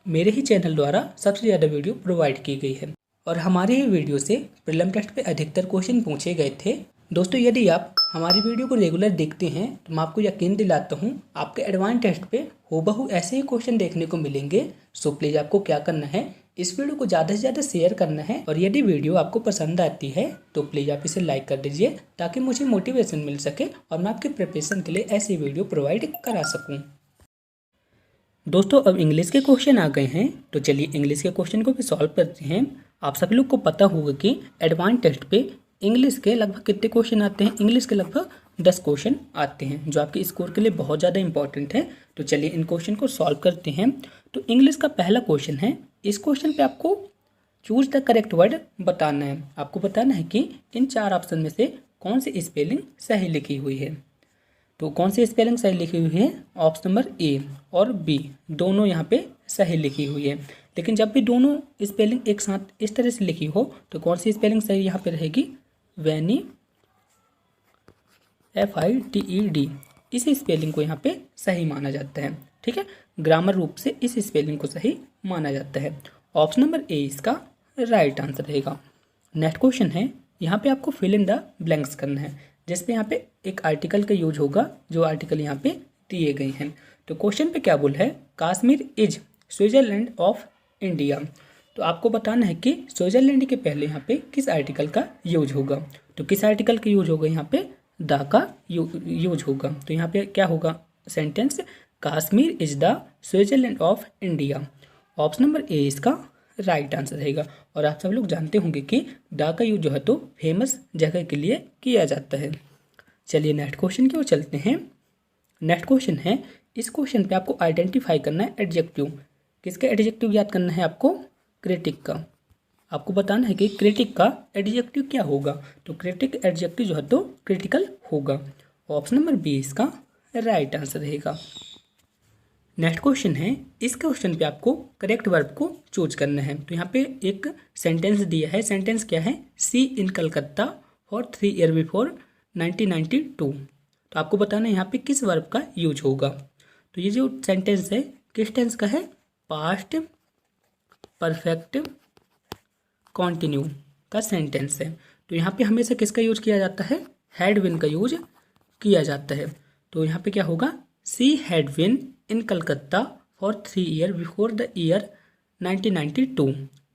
मेरे ही चैनल द्वारा सबसे ज़्यादा वीडियो प्रोवाइड की गई है और हमारे ही वीडियो से प्रीलिम टेस्ट पे अधिकतर क्वेश्चन पूछे गए थे। दोस्तों यदि आप हमारी वीडियो को रेगुलर देखते हैं तो मैं आपको यकीन दिलाता हूँ आपके एडवांस टेस्ट पे हूबहू ऐसे ही क्वेश्चन देखने को मिलेंगे। सो प्लीज़ आपको क्या करना है, इस वीडियो को ज़्यादा से ज़्यादा शेयर करना है और यदि वीडियो आपको पसंद आती है तो प्लीज़ आप इसे लाइक कर दीजिए ताकि मुझे मोटिवेशन मिल सके और मैं आपके प्रिपरेशन के लिए ऐसी वीडियो प्रोवाइड करा सकूँ। दोस्तों अब इंग्लिश के क्वेश्चन आ गए हैं, तो चलिए इंग्लिश के क्वेश्चन को भी सॉल्व करते हैं। आप सभी लोग को पता होगा कि एडवांस टेस्ट पे इंग्लिश के लगभग कितने क्वेश्चन आते हैं? इंग्लिश के लगभग 10 क्वेश्चन आते हैं जो आपके स्कोर के लिए बहुत ज़्यादा इंपॉर्टेंट है। तो चलिए इन क्वेश्चन को सॉल्व करते हैं। तो इंग्लिश का पहला क्वेश्चन है, इस क्वेश्चन पे आपको चूज द करेक्ट वर्ड बताना है। आपको बताना है कि इन 4 ऑप्शन में से कौन सी स्पेलिंग सही लिखी हुई है। तो कौन सी स्पेलिंग सही लिखी हुई है? ऑप्शन नंबर ए और बी दोनों यहाँ पे सही लिखी हुई है। लेकिन जब भी दोनों स्पेलिंग एक साथ इस तरह से लिखी हो तो कौन सी स्पेलिंग सही यहाँ पे रहेगी? वैनी FITED, इस स्पेलिंग को यहाँ पे सही माना जाता है। ठीक है, ग्रामर रूप से इस स्पेलिंग को सही माना जाता है। ऑप्शन नंबर ए इसका राइट आंसर रहेगा। नेक्स्ट क्वेश्चन है, यहाँ पे आपको फिल इन द ब्लैंक्स करना है जिसपे यहाँ पे एक आर्टिकल का यूज होगा जो आर्टिकल यहाँ पे दिए गए हैं। तो क्वेश्चन पे क्या बोल है, Kashmir is Switzerland of India. तो आपको बताना है कि स्विट्जरलैंड के पहले यहाँ पे किस आर्टिकल का यूज होगा। तो किस आर्टिकल का यूज होगा? यहाँ पे द का यूज होगा। तो यहाँ पे क्या होगा sentence, Kashmir is the Switzerland of India. Option number A इसका राइट आंसर रहेगा। और आप सब लोग जानते होंगे कि द का यूज जो है तो फेमस जगह के लिए किया जाता है। चलिए नेक्स्ट क्वेश्चन की ओर चलते हैं। नेक्स्ट क्वेश्चन है, इस क्वेश्चन पे आपको आइडेंटिफाई करना है एडजेक्टिव। किसका एडजेक्टिव याद करना है आपको? क्रिटिक का। आपको बताना है कि क्रिटिक का एडजेक्टिव क्या होगा। तो क्रिटिक एडजेक्टिव जो है तो क्रिटिकल होगा। ऑप्शन नंबर बी इसका राइट आंसर रहेगा। नेक्स्ट क्वेश्चन है, इस क्वेश्चन पे आपको करेक्ट वर्ब को चूज करना है। तो यहाँ पे एक सेंटेंस दिया है। सेंटेंस क्या है? सी इन कलकत्ता फॉर 3 ईयर बिफोर 1992। तो आपको बताना है यहाँ पे किस वर्ब का यूज होगा। तो ये जो सेंटेंस है किस टेंस का है? पास्ट परफेक्ट कॉन्टिन्यू का सेंटेंस है। तो यहाँ पे हमेशा किसका यूज किया जाता है? हैड बीन का यूज किया जाता है। तो यहाँ पे क्या होगा? She had been in Calcutta for 3 year before the year 1992।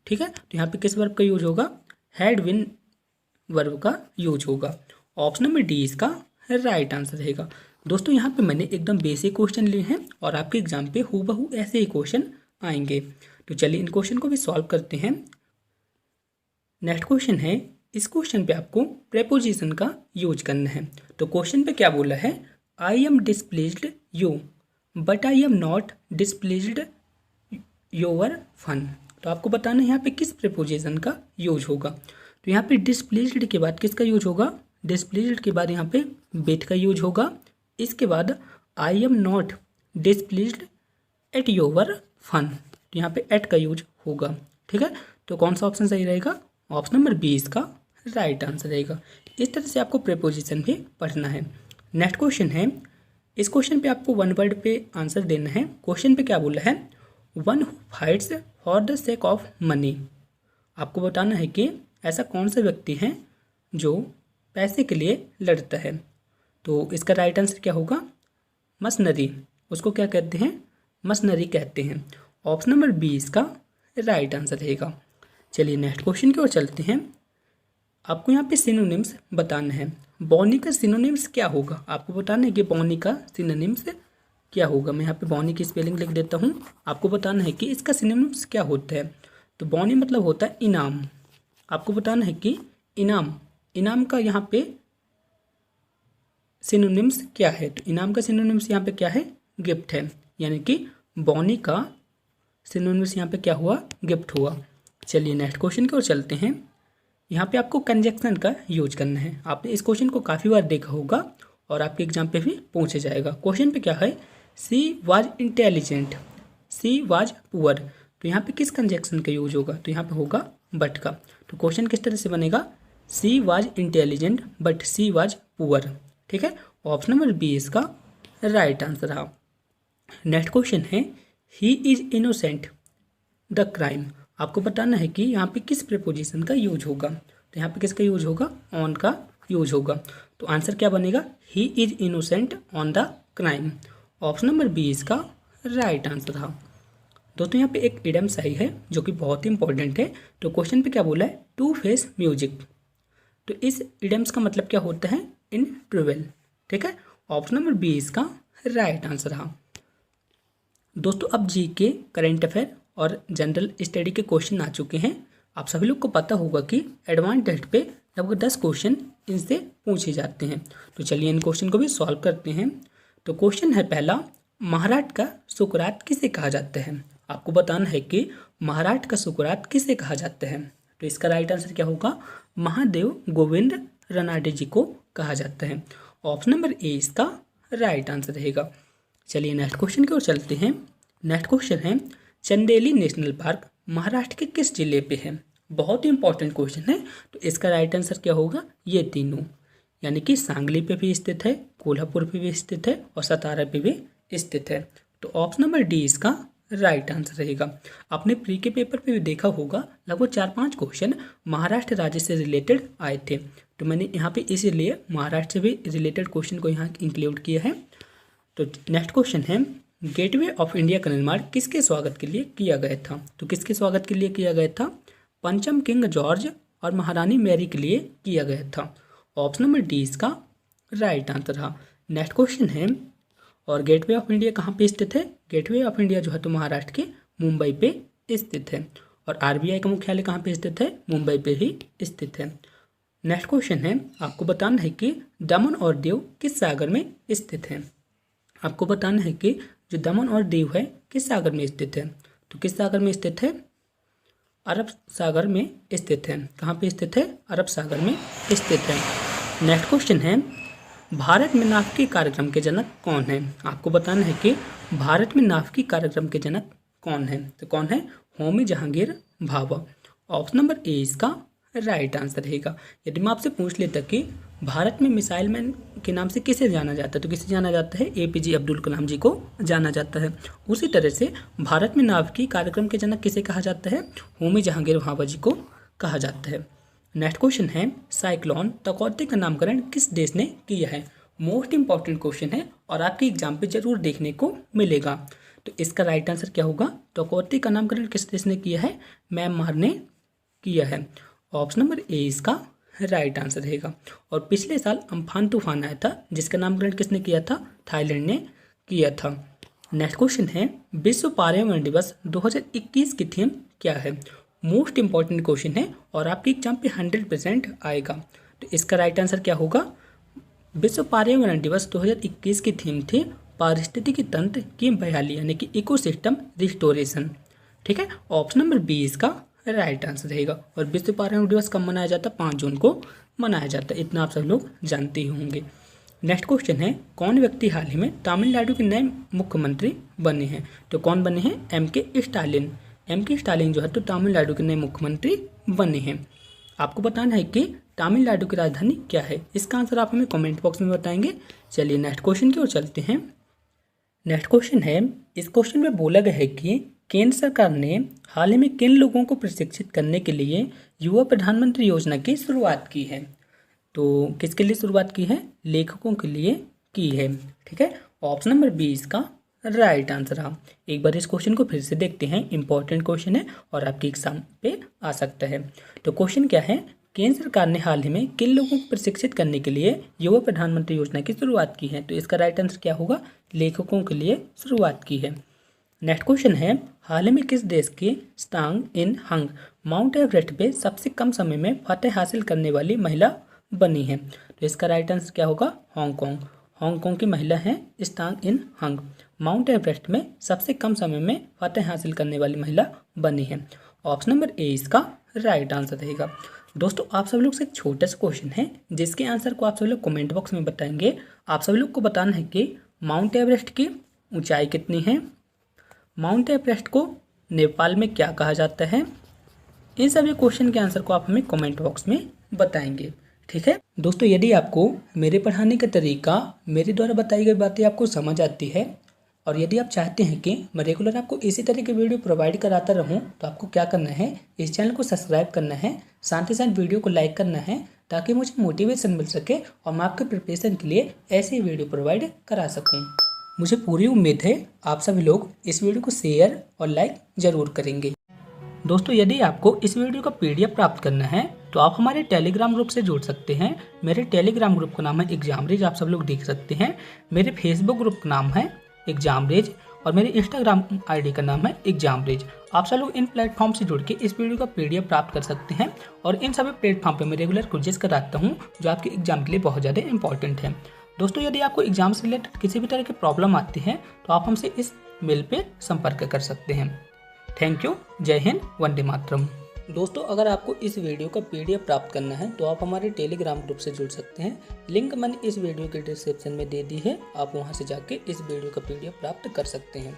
ठीक है, तो यहाँ पे किस वर्ब का यूज होगा? हैड बीन वर्ब का यूज होगा। ऑप्शन नंबर डी इसका राइट आंसर रहेगा। दोस्तों यहाँ पे मैंने एकदम बेसिक क्वेश्चन लिए हैं और आपके एग्जाम पे हूबहू ऐसे ही क्वेश्चन आएंगे। तो चलिए इन क्वेश्चन को भी सॉल्व करते हैं। नेक्स्ट क्वेश्चन है, इस क्वेश्चन पे आपको प्रेपोजिशन का यूज करना है। तो क्वेश्चन पे क्या बोला है, I am displeased you but I am not displeased your fun. तो आपको बताना है यहाँ पे किस प्रेपोजिशन का यूज होगा। तो यहाँ पे डिस्प्लेज्ड के बाद किसका यूज होगा, डिस्प्लेज्ड के बाद यहाँ पे बेट का यूज होगा। इसके बाद I am not displeased at your fun, तो यहाँ पे एट का यूज होगा। ठीक है, तो कौन सा ऑप्शन सही रहेगा, ऑप्शन नंबर बी इसका राइट आंसर रहेगा। इस तरह से आपको प्रेपोजिशन भी पढ़ना है। नेक्स्ट क्वेश्चन है, इस क्वेश्चन पे आपको वन वर्ड पे आंसर देना है। क्वेश्चन पे क्या बोला है, one who fights for the sake of money. आपको बताना है कि ऐसा कौन सा व्यक्ति है जो पैसे के लिए लड़ता है। तो इसका राइट आंसर क्या होगा, मसनरी। उसको क्या कहते हैं, मसनरी कहते हैं। ऑप्शन नंबर बी इसका राइट आंसर रहेगा। चलिए नेक्स्ट क्वेश्चन की ओर चलते हैं। आपको यहाँ पे सिनोनिम्स बताना है। बॉनी का सिनोनिम्स क्या होगा, आपको बताना है कि बॉनी का सिनोनिम्स क्या होगा। मैं यहाँ पे बॉनी की स्पेलिंग लिख देता हूँ, आपको बताना है कि इसका सिनोनिम्स क्या होता है। तो बॉनी मतलब होता है इनाम। आपको बताना है कि इनाम, इनाम का यहाँ पे सिनोनिम्स क्या है। तो इनाम का सिनोनिम्स यहाँ पे क्या है, गिफ्ट है। यानी कि बॉनी का सिनोनिम्स यहाँ पे क्या हुआ, गिफ्ट हुआ। चलिए नेक्स्ट क्वेश्चन की ओर चलते हैं। यहाँ पे आपको कंजक्शन का यूज करना है। आपने इस क्वेश्चन को काफ़ी बार देखा होगा और आपके एग्जाम पे भी पूछा जाएगा। क्वेश्चन पे क्या है, she was intelligent, she was poor. तो यहाँ पे किस कंजक्शन का यूज होगा, तो यहाँ पे होगा बट का। तो क्वेश्चन किस तरह से बनेगा, she was intelligent but she was poor. ठीक है, ऑप्शन नंबर बी इसका राइट आंसर रहा। नेक्स्ट क्वेश्चन है, ही इज इनोसेंट द क्राइम। आपको बताना है कि यहाँ पे किस प्रीपोजिशन का यूज होगा। तो यहाँ पे किसका यूज होगा, ऑन का यूज होगा। तो आंसर क्या बनेगा, he is innocent on the crime. Option number B इसका राइट आंसर रहा। दोस्तों यहाँ पे एक इडम्स आई है जो कि बहुत ही इंपॉर्टेंट है। तो क्वेश्चन पे क्या बोला है, टू फेस म्यूजिक। तो इस इडम्स का मतलब क्या होता है, इन ट्रेवल। ठीक है, ऑप्शन नंबर बी इसका राइट आंसर रहा। दोस्तों अब जी के करेंट अफेयर और जनरल स्टडी के क्वेश्चन आ चुके हैं। आप सभी लोग को पता होगा कि एडवांस टेस्ट पे लगभग 10 क्वेश्चन इनसे पूछे जाते हैं। तो चलिए इन क्वेश्चन को भी सॉल्व करते हैं। तो क्वेश्चन है पहला, महाराष्ट्र का सुकरात किसे कहा जाता है। आपको बताना है कि महाराष्ट्र का सुकरात किसे कहा जाता है। तो इसका राइट आंसर क्या होगा, महादेव गोविंद रनाडे जी को कहा जाता है। ऑप्शन नंबर ए इसका राइट आंसर रहेगा। चलिए नेक्स्ट क्वेश्चन की ओर चलते हैं। नेक्स्ट क्वेश्चन है, चंदेली नेशनल पार्क महाराष्ट्र के किस जिले पे है। बहुत ही इंपॉर्टेंट क्वेश्चन है। तो इसका राइट आंसर क्या होगा, ये तीनों, यानी कि सांगली पे भी स्थित है, कोल्हापुर पे भी स्थित है और सतारा पे भी स्थित है। तो ऑप्शन नंबर डी इसका राइट आंसर रहेगा। आपने प्री के पेपर पे भी देखा होगा, लगभग 4-5 क्वेश्चन महाराष्ट्र राज्य से रिलेटेड आए थे। तो मैंने यहाँ पे इसीलिए महाराष्ट्र से भी रिलेटेड क्वेश्चन को यहाँ इंक्लूड किया है। तो नेक्स्ट क्वेश्चन है, गेटवे ऑफ इंडिया का निर्माण किसके स्वागत के लिए किया गया था। तो किसके स्वागत के लिए किया गया था, पंचम किंग जॉर्ज और महारानी मैरी के लिए किया गया था। ऑप्शन नंबर डी इसका राइट आंसर रहा। नेक्स्ट क्वेश्चन है, और गेटवे ऑफ इंडिया कहाँ पे स्थित है, गेटवे ऑफ इंडिया जो है तो महाराष्ट्र के मुंबई पे स्थित है। और आरबीआई का मुख्यालय कहाँ पे स्थित है, मुंबई पे ही स्थित है। नेक्स्ट क्वेश्चन है, आपको बताना है कि दमन और दीव किस सागर में स्थित है। आपको बताना है कि जो दमन और दीव है किस सागर में स्थित है। तो किस सागर में स्थित है, अरब सागर में स्थित है। कहाँ पे स्थित है, अरब सागर में स्थित है। नेक्स्ट क्वेश्चन है, भारत में नाभिकीय कार्यक्रम के जनक कौन है। आपको बताना है कि भारत में नाभिकीय कार्यक्रम के जनक कौन है। तो कौन है, Homi Jahangir Bhabha. Option number A इसका राइट आंसर रहेगा। यदि मैं आपसे पूछ लेता कि भारत में मिसाइल मैन के नाम से किसे जाना जाता है, तो किसे जाना जाता है, एपीजे अब्दुल कलाम जी को जाना जाता है। उसी तरह से भारत में नाभिकीय कार्यक्रम के जनक किसे कहा जाता है, होमी जहांगीर भाभा जी को कहा जाता है। नेक्स्ट क्वेश्चन है, साइक्लोन तकौते का नामकरण किस देश ने किया है। मोस्ट इंपॉर्टेंट क्वेश्चन है और आपके एग्जाम पे जरूर देखने को मिलेगा। तो इसका राइट आंसर क्या होगा, तकौते का नामकरण किस देश ने किया है, म्यांमार ने किया है। ऑप्शन नंबर ए इसका राइट आंसर रहेगा। और पिछले साल अम्फान तूफान आया था जिसका नामकरण किसने किया था? थाईलैंड ने किया था। नेक्स्ट क्वेश्चन है, विश्व पर्यावरण दिवस 2021 की थीम क्या है? मोस्ट इंपॉर्टेंट क्वेश्चन है और आपके एग्जाम पे 100% आएगा। तो इसका राइट आंसर क्या होगा? विश्व पर्यावरण दिवस 2021 की थीम थी पारिस्थितिकी तंत्र की बहाली यानी कि इकोसिस्टम रिस्टोरेशन। ठीक है, ऑप्शन नंबर बी इसका राइट आंसर रहेगा। और विश्व पर्यावरण दिवस कब मनाया जाता है? 5 जून को मनाया जाता है, इतना आप सब लोग जानते ही होंगे। नेक्स्ट क्वेश्चन है, कौन व्यक्ति हाल ही में तमिलनाडु के नए मुख्यमंत्री बने हैं? तो कौन बने हैं? M.K. स्टालिन। M.K. स्टालिन जो है तो तमिलनाडु के नए मुख्यमंत्री बने हैं। आपको बताना है कि तमिलनाडु की राजधानी क्या है। इसका आंसर आप हमें कमेंट बॉक्स में बताएंगे। चलिए नेक्स्ट क्वेश्चन की ओर चलते हैं। नेक्स्ट क्वेश्चन है, इस क्वेश्चन में बोला गया है कि केंद्र सरकार ने हाल ही में किन लोगों को प्रशिक्षित करने के लिए युवा प्रधानमंत्री योजना की शुरुआत की है? तो किसके लिए शुरुआत की है? लेखकों के लिए की है। ठीक है, ऑप्शन नंबर बी इसका राइट आंसर रहा। एक बार इस क्वेश्चन को फिर से देखते हैं, इंपॉर्टेंट क्वेश्चन है और आपके एग्जाम पे आ सकता है। तो क्वेश्चन क्या है, केंद्र सरकार ने हाल ही में किन लोगों को प्रशिक्षित करने के लिए युवा प्रधानमंत्री योजना की शुरुआत की है? तो इसका राइट आंसर क्या होगा? लेखकों के लिए शुरुआत की है। नेक्स्ट क्वेश्चन है, हाल ही में किस देश की स्टांग इन हंग माउंट एवरेस्ट पे सबसे कम समय में फतेह हासिल करने वाली महिला बनी है? तो इसका राइट आंसर क्या होगा? हांगकांग। हांगकांग की महिला है स्टांग इन हंग, माउंट एवरेस्ट में सबसे कम समय में फतेह हासिल करने वाली महिला बनी है। ऑप्शन नंबर ए इसका राइट आंसर रहेगा। दोस्तों आप सब लोग से एक छोटा सा क्वेश्चन है जिसके आंसर को आप सब लोग कमेंट बॉक्स में बताएंगे। आप सब लोग को बताना है कि माउंट एवरेस्ट की ऊंचाई कितनी है, माउंट एवरेस्ट को नेपाल में क्या कहा जाता है। इन सभी क्वेश्चन के आंसर को आप हमें कमेंट बॉक्स में बताएंगे। ठीक है दोस्तों, यदि आपको मेरे पढ़ाने का तरीका, मेरे द्वारा बताई गई बातें आपको समझ आती है और यदि आप चाहते हैं कि मैं रेगुलर आपको इसी तरह के वीडियो प्रोवाइड कराता रहूं, तो आपको क्या करना है, इस चैनल को सब्सक्राइब करना है, साथ ही साथ वीडियो को लाइक करना है ताकि मुझे मोटिवेशन मिल सके और मैं आपके प्रिपरेशन के लिए ऐसे वीडियो प्रोवाइड करा सकूँ। मुझे पूरी उम्मीद है आप सभी लोग इस वीडियो को शेयर और लाइक ज़रूर करेंगे। दोस्तों यदि आपको इस वीडियो का PDF प्राप्त करना है तो आप हमारे टेलीग्राम ग्रुप से जुड़ सकते हैं। मेरे टेलीग्राम ग्रुप का नाम है एग्जामरेज, आप सब लोग देख सकते हैं। मेरे फेसबुक ग्रुप का नाम है एग्जामरेज और मेरे इंस्टाग्राम ID का नाम है एग्जामरेज। आप सब लोग इन प्लेटफॉर्म से जुड़ के इस वीडियो का PDF प्राप्त कर सकते हैं और इन सभी प्लेटफॉर्म पर मैं रेगुलर क्विज़ेस कराता हूँ जो आपके एग्जाम के लिए बहुत ज़्यादा इंपॉर्टेंट है। दोस्तों यदि आपको एग्जाम से रिलेटेड किसी भी तरह की प्रॉब्लम आती है तो आप हमसे इस मेल पे संपर्क कर सकते हैं। थैंक यू, जय हिंद, वंदे मातरम। दोस्तों अगर आपको इस वीडियो का PDF प्राप्त करना है तो आप हमारे टेलीग्राम ग्रुप से जुड़ सकते हैं। लिंक मैंने इस वीडियो के डिस्क्रिप्शन में दे दी है, आप वहां से जाके इस वीडियो का PDF प्राप्त कर सकते हैं।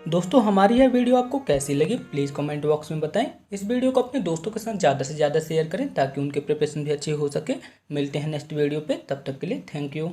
दोस्तों हमारी यह वीडियो आपको कैसी लगी प्लीज़ कमेंट बॉक्स में बताएं। इस वीडियो को अपने दोस्तों के साथ ज़्यादा से ज़्यादा शेयर करें ताकि उनके प्रिपरेशन भी अच्छी हो सके। मिलते हैं नेक्स्ट वीडियो पे, तब तक के लिए थैंक यू।